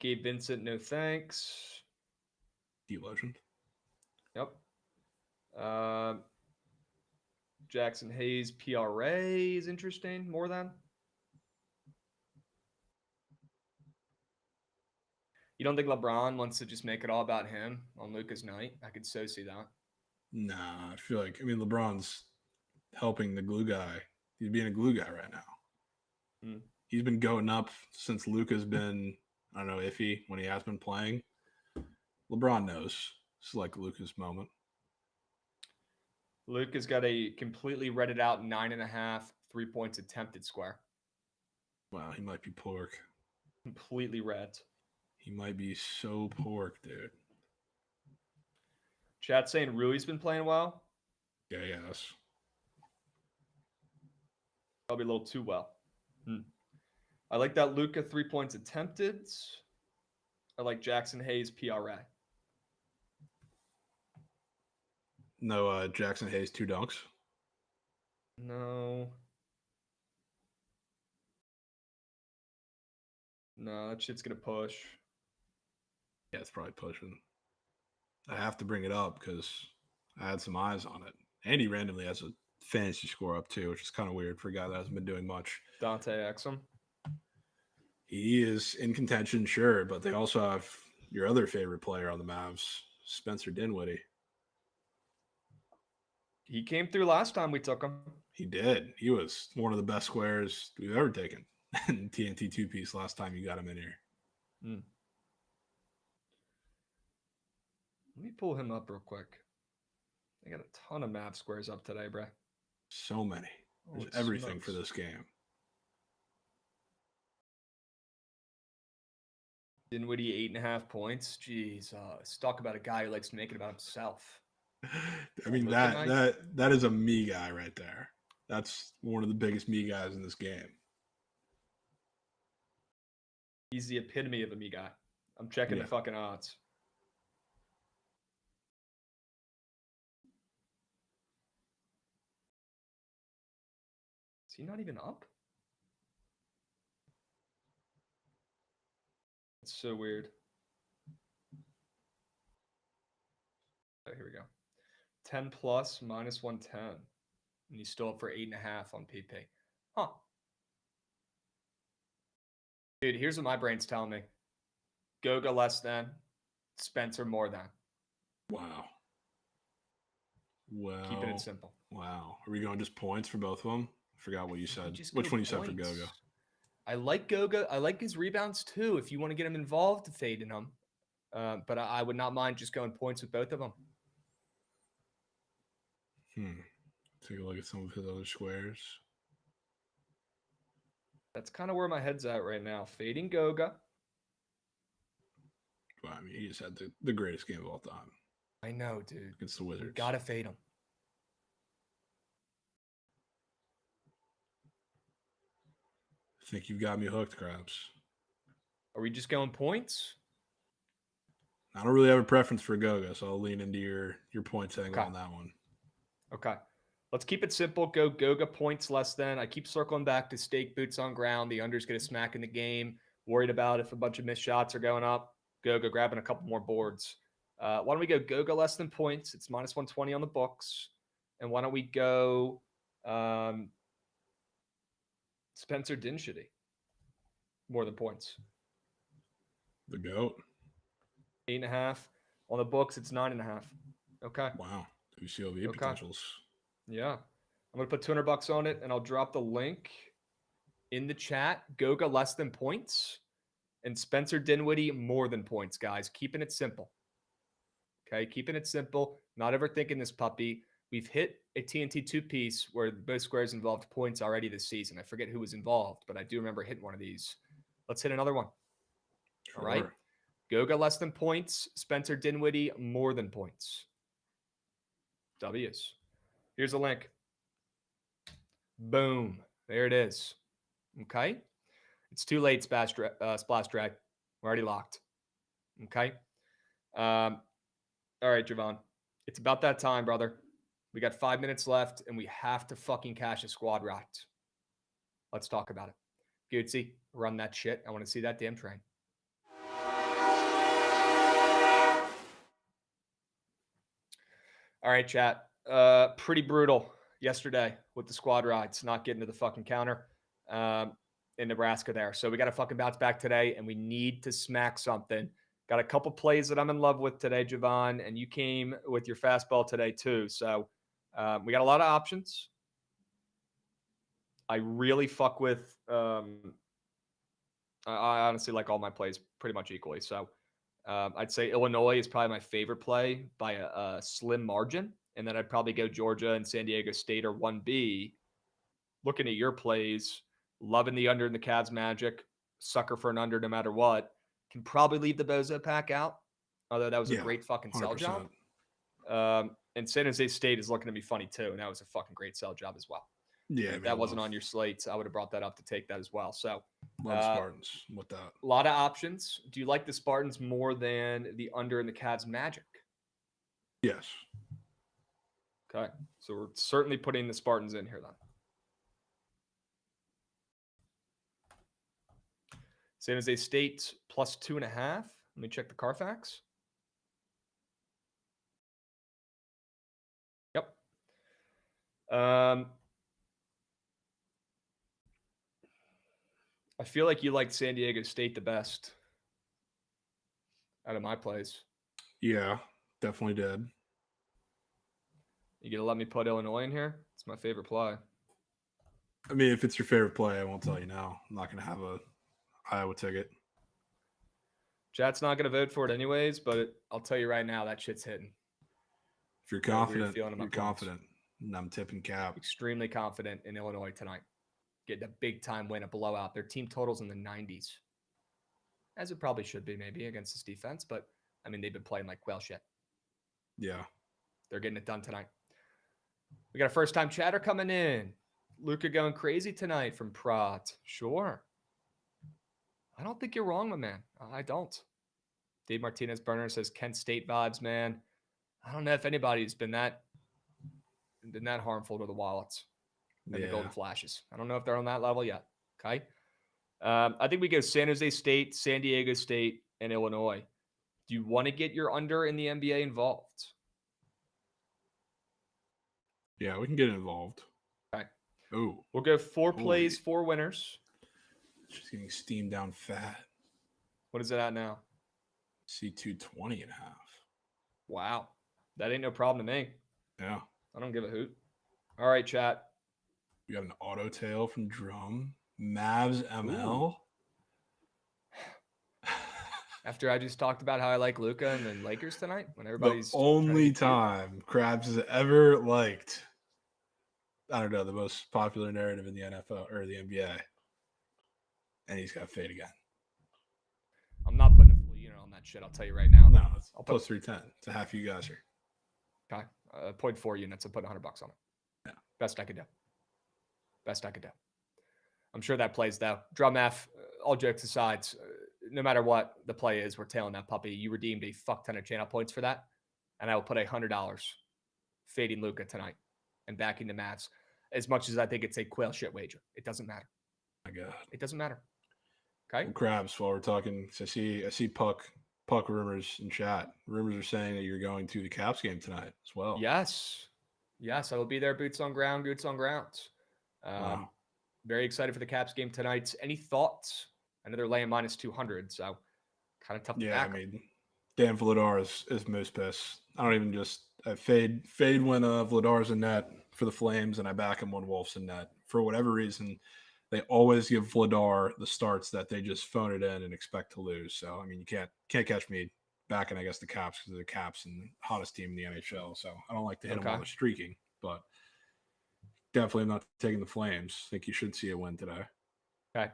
Gabe Vincent, no thanks. D-Legend. Yep. Jackson Hayes, PRA is interesting. More than. You don't think LeBron wants to just make it all about him on Luka's night? I could so see that. Nah, I feel like, LeBron's helping the glue guy. He's being a glue guy right now. He's been going up since Luka's been, I don't know, iffy when he has been playing. LeBron knows. It's like Luka's moment. Luka's got a completely redded out 9.5 3 points attempted square. Wow, he might be pork. Completely red. He might be so pork, dude. Chat saying Rui's been playing well. Yeah, yes. Probably a little too well. I like that Luka 3 points attempted. I like Jackson Hayes PRA. No, Jackson Hayes 2 dunks. No, that shit's gonna push. Yeah, it's probably pushing. I have to bring it up because I had some eyes on it. And he randomly has a fantasy score up too, which is kind of weird for a guy that hasn't been doing much. Dante Exum. He is in contention, sure, but they also have your other favorite player on the Mavs, Spencer Dinwiddie. He came through last time we took him. He did. He was one of the best squares we've ever taken in TNT 2-piece last time you got him in here. Let me pull him up real quick. I got a ton of Mav squares up today, bro. So many. There's everything for this game. Dinwiddie 8.5 points. Jeez, talk about a guy who likes to make it about himself. I mean, that is a me guy right there. That's one of the biggest me guys in this game. He's the epitome of a me guy. I'm checking Yeah. the fucking odds. Is he not even up? It's so weird. Oh, here we go. 10 plus minus 110. And he's still up for 8.5 on PP. Huh. Dude, here's what my brain's telling me. Goga less than, Spencer more than. Wow. Well, Keeping it simple. Wow. Are we going just points for both of them? I forgot what you said. Just Which go one you said for points. Goga? I like Goga. I like his rebounds too. If you want to get him involved, fading him. But I would not mind just going points with both of them. Take a look at some of his other squares. That's kind of where my head's at right now. Fading Goga. Well, I mean, he just had the greatest game of all time I know, dude. against the Wizards. Gotta fade him. I think you've got me hooked, Krabs. Are we just going points? I don't really have a preference for Goga, so I'll lean into your points angle on that one. Okay. Let's keep it simple. Go Goga points less than. I keep circling back to stake boots on ground. The under's going to smack in the game. Worried about if a bunch of missed shots are going up. Goga grabbing a couple more boards. Why don't we go Goga less than points? It's minus 120 on the books. And why don't we go Spencer Dinwiddie more than points? The GOAT. 8.5 on the books. It's 9.5. Okay. Wow. WCOV potentials. Yeah. I'm going to put $200 on it, and I'll drop the link in the chat. Goga less than points and Spencer Dinwiddie more than points, guys. Keeping it simple. Okay, keeping it simple. Not overthinking this puppy. We've hit a TNT two-piece where both squares involved points already this season. I forget who was involved, but I do remember hitting one of these. Let's hit another one. Sure. All right. Goga less than points. Spencer Dinwiddie more than points. W's. Here's a link. Boom. There it is. Okay. It's too late, Splash Drag. We're already locked. Okay. All right, Jovan. It's about that time, brother. We got 5 minutes left, and we have to fucking cash a squad right. Let's talk about it. Gootsy, run that shit. I want to see that damn train. All right, chat. Pretty brutal yesterday with the squad rides, not getting to the fucking counter in Nebraska there. So we got to fucking bounce back today, and we need to smack something. Got a couple plays that I'm in love with today, Jovan, and you came with your fastball today too. So we got a lot of options. I really fuck with I honestly like all my plays pretty much equally. So I'd say Illinois is probably my favorite play by a slim margin. And then I'd probably go Georgia and San Diego State or 1B. Looking at your plays, loving the under in the Cavs Magic, sucker for an under no matter what. Can probably leave the Bozo pack out, although that was a great fucking 100%. sell job. And San Jose State is looking to be funny too, and that was a fucking great sell job as well. Yeah, if that wasn't on your slate, I would have brought that up to take that as well. So, love Spartans with that. A lot of options. Do you like the Spartans more than the under in the Cavs Magic? Yes. Okay, so we're certainly putting the Spartans in here then. San Jose State plus 2.5. Let me check the Carfax. Yep. I feel like you liked San Diego State the best out of my plays. Yeah, definitely did. You gonna let me put Illinois in here? It's my favorite play. I mean, if it's your favorite play, I won't tell you now. I'm not gonna have a Iowa ticket. Chat's not gonna vote for it anyways, but I'll tell you right now, that shit's hitting. If you're confident, you're confident. And I'm tipping cap. Extremely confident in Illinois tonight. Getting a big time win, a blowout. Their team total's in the 90s. As it probably should be maybe against this defense, but I mean, they've been playing like whale shit. Yeah. They're getting it done tonight. We got a first-time chatter coming in. Luca going crazy tonight from Prat. Sure. I don't think you're wrong, my man. I don't. Dave Martinez Burner says Kent State vibes, man. I don't know if anybody's been that harmful to the Wallets and the Golden Flashes. I don't know if they're on that level yet. Okay. I think we go San Jose State, San Diego State, and Illinois. Do you want to get your under in the NBA involved? Yeah, we can get involved. Okay. Oh, we'll go 4 plays, 4 winners. Just getting steamed down fat. What is it at now? C220.5. Wow. That ain't no problem to me. Yeah. I don't give a hoot. All right, chat. We got an auto tail from Drum. Mavs ML. After I just talked about how I like Luka and the Lakers tonight, when everybody's the only time Krabs has ever liked, I don't know, the most popular narrative in the NFL or the NBA, and he's got fade again. I'm not putting a full unit on that shit. I'll tell you right now. No, it's plus 310. It's a half you guys here. Okay, 0.4 units. I'm putting $100 on it. Yeah, best I could do. I'm sure that plays though. Drum F. All jokes aside. No matter what the play is, we're tailing that puppy. You redeemed a fuck ton of channel points for that. And I will put $100 fading Luka tonight and backing the Mavs. As much as I think it's a quail shit wager. It doesn't matter. My God. It doesn't matter. Okay. Well, Krabs, while we're talking, I see puck rumors in chat. Rumors are saying that you're going to the Caps game tonight as well. Yes. I will be there. Boots on ground. Wow. Very excited for the Caps game tonight. Any thoughts? I know they're laying minus 200, so kind of tough to back. I mean, Dan Vladar is moose piss. I don't even I fade when Vladar's in net for the Flames, and I back him when Wolf's in net. For whatever reason, they always give Vladar the starts that they just phone it in and expect to lose. So, I mean, you can't catch me backing, I guess, the Caps because they're the Caps and the hottest team in the NHL. So I don't like to hit them while they're streaking, but definitely I'm not taking the Flames. I think you should see a win today. Okay.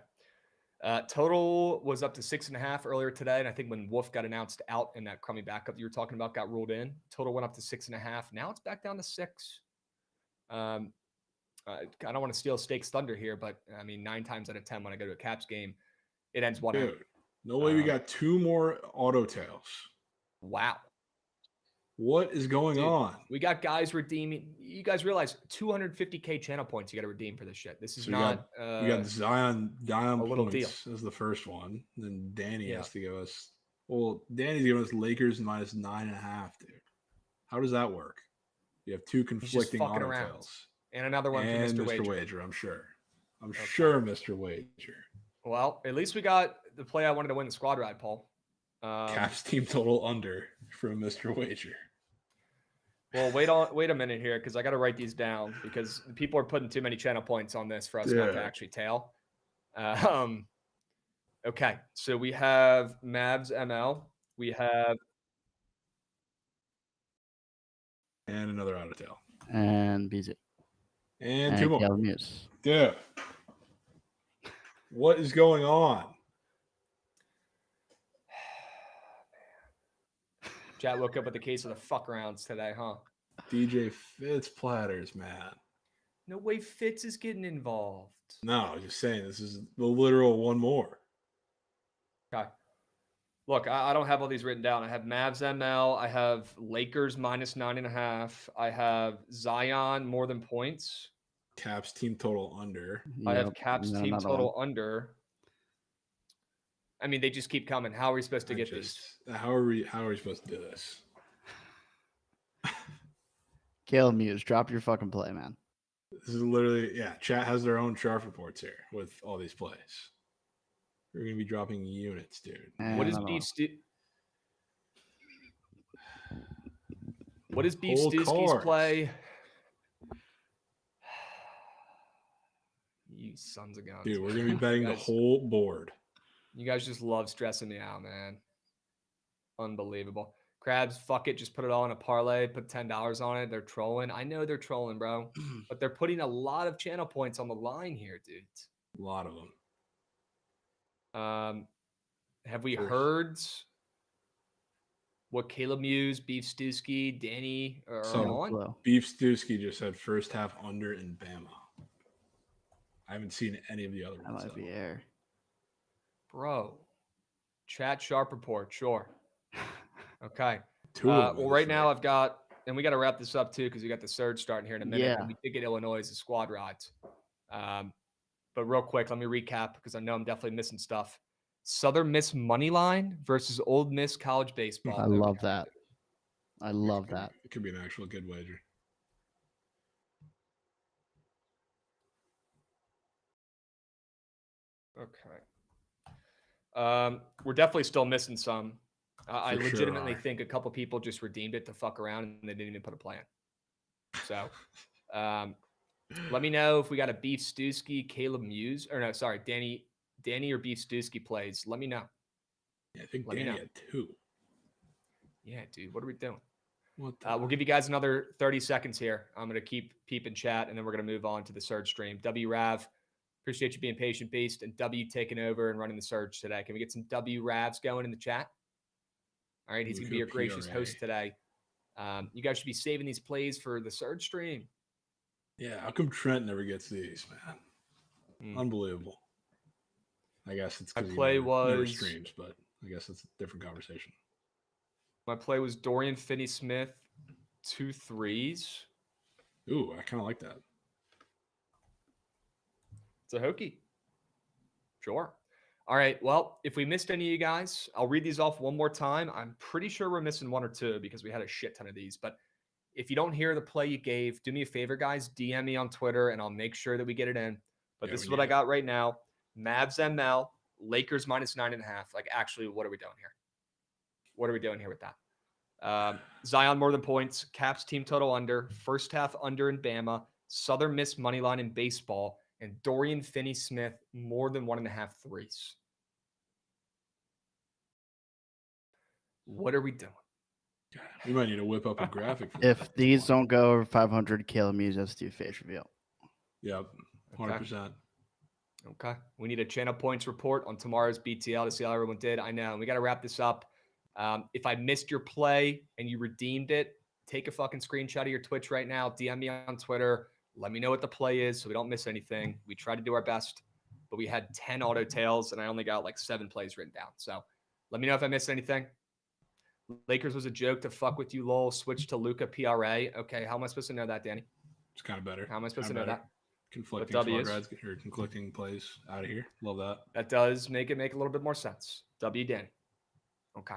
Total was up to 6.5 earlier today. And I think when Wolf got announced out and that crummy backup you were talking about got ruled in, total went up to 6.5. Now it's back down to 6. I don't want to steal Steak's thunder here, but I mean, 9 times out of 10 when I go to a Caps game, it ends 1-0. Dude, no way we got 2 more auto tails. Wow. What is going on? We got guys redeeming. You guys realize 250K channel points you got to redeem for this shit. This is not. We got Zion a little deal. As the first one. Then Danny has to give us. Well, Danny's giving us Lakers minus 9.5, dude. How does that work? You have 2 conflicting auto tails. And another one from Mr. Wager, I'm sure. I'm sure Mr. Wager. Well, at least we got the play I wanted to win the squad ride, Paul. Caps team total under from Mr. Wager. Well, wait a minute here because I got to write these down because people are putting too many channel points on this for us not to actually tail. Okay, so we have Mavs ML. We have and another auto tail. And BZ. And 2 more. Muse. Dude. What is going on? Chat woke up with the case of the fuck rounds today, huh? DJ Fitz platters, man. No way Fitz is getting involved. No, I was just saying this is the literal 1 more. Okay. Look, I don't have all these written down. I have Mavs ML. I have Lakers minus 9.5. I have Zion more than points. Caps team total under. I have Caps team total under. I mean, they just keep coming. How are we supposed to get these? How are we supposed to do this? Caleb Muse, drop your fucking play, man. This is literally, chat has their own chart reports here with all these plays. We're going to be dropping units, dude. What is Beef Stewski's play? You sons of guns. Dude, we're going to be betting the whole board. You guys just love stressing me out, man. Unbelievable. Krabs, fuck it. Just put it all in a parlay. Put $10 on it. They're trolling. I know they're trolling, bro. But they're putting a lot of channel points on the line here, dude. A lot of them. Have we heard what Caleb Muse, Beef Stewski, Danny are on? Beef Stewski just said first half under in Bama. I haven't seen any of the other ones. That might be air. Bro. Chat sharp report, sure. Okay. Two of them. Well, right now I've got, and we got to wrap this up too because we got the surge starting here in a minute. Yeah. But we did get Illinois as a squad rides. But real quick, let me recap because I know I'm definitely missing stuff. Southern Miss money line versus Old Miss college baseball. I love that. I love that. It could be an actual good wager. Okay. We're definitely still missing some. I legitimately think a couple people just redeemed it to fuck around and they didn't even put a plan. So, let me know if we got a Beef Stewski, Caleb Muse, or no, sorry, Danny or Beef Stewski plays. Let me know. Yeah, I think Danny had 2. Yeah, dude, what are we doing? We'll give you guys another 30 seconds here. I'm going to keep peeping chat, and then we're going to move on to the surge stream. W Rav, appreciate you being patient, Beast, and W taking over and running the surge today. Can we get some W Ravs going in the chat? All right, he's going to be your gracious host today. You guys should be saving these plays for the surge stream. Yeah, how come Trent never gets these, man? Unbelievable. I guess it's because he never streams, but I guess it's a different conversation. My play was Dorian Finney-Smith, 2 threes. Ooh, I kind of like that. It's a hokey. Sure. All right. Well, if we missed any of you guys, I'll read these off one more time. I'm pretty sure we're missing 1 or 2 because we had a shit ton of these. But if you don't hear the play you gave, do me a favor, guys. DM me on Twitter, and I'll make sure that we get it in. But this is what I got right now. Mavs ML, Lakers minus 9.5. Like, actually, what are we doing here? What are we doing here with that? Zion more than points. Caps team total under. First half under in Bama. Southern Miss money line in baseball. And Dorian Finney-Smith more than 1.5 threes. What are we doing? We might need to whip up a graphic. If these don't go over 500, Caleb Muse has to do face reveal. Yep, 100%. Okay. We need a channel points report on tomorrow's BTL to see how everyone did. I know. And we got to wrap this up. If I missed your play and you redeemed it, take a fucking screenshot of your Twitch right now. DM me on Twitter. Let me know what the play is so we don't miss anything. We try to do our best, but we had 10 auto tails and I only got like 7 plays written down. So let me know if I missed anything. Lakers was a joke to fuck with you, lol. Switch to Luka PRA. Okay, how am I supposed to know that, Danny? It's kind of better. How am I supposed to know that? Conflicting squad rides or conflicting plays out of here. Love that. That does make a little bit more sense. W Danny. Okay.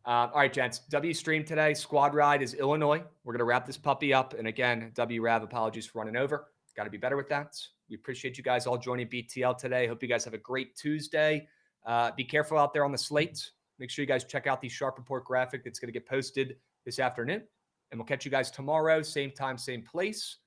All right, gents. W stream today. Squad ride is Illinois. We're going to wrap this puppy up. And again, W Rav, apologies for running over. Got to be better with that. We appreciate you guys all joining BTL today. Hope you guys have a great Tuesday. Be careful out there on the slate. Make sure you guys check out the Sharp Report graphic that's going to get posted this afternoon. And we'll catch you guys tomorrow, same time, same place.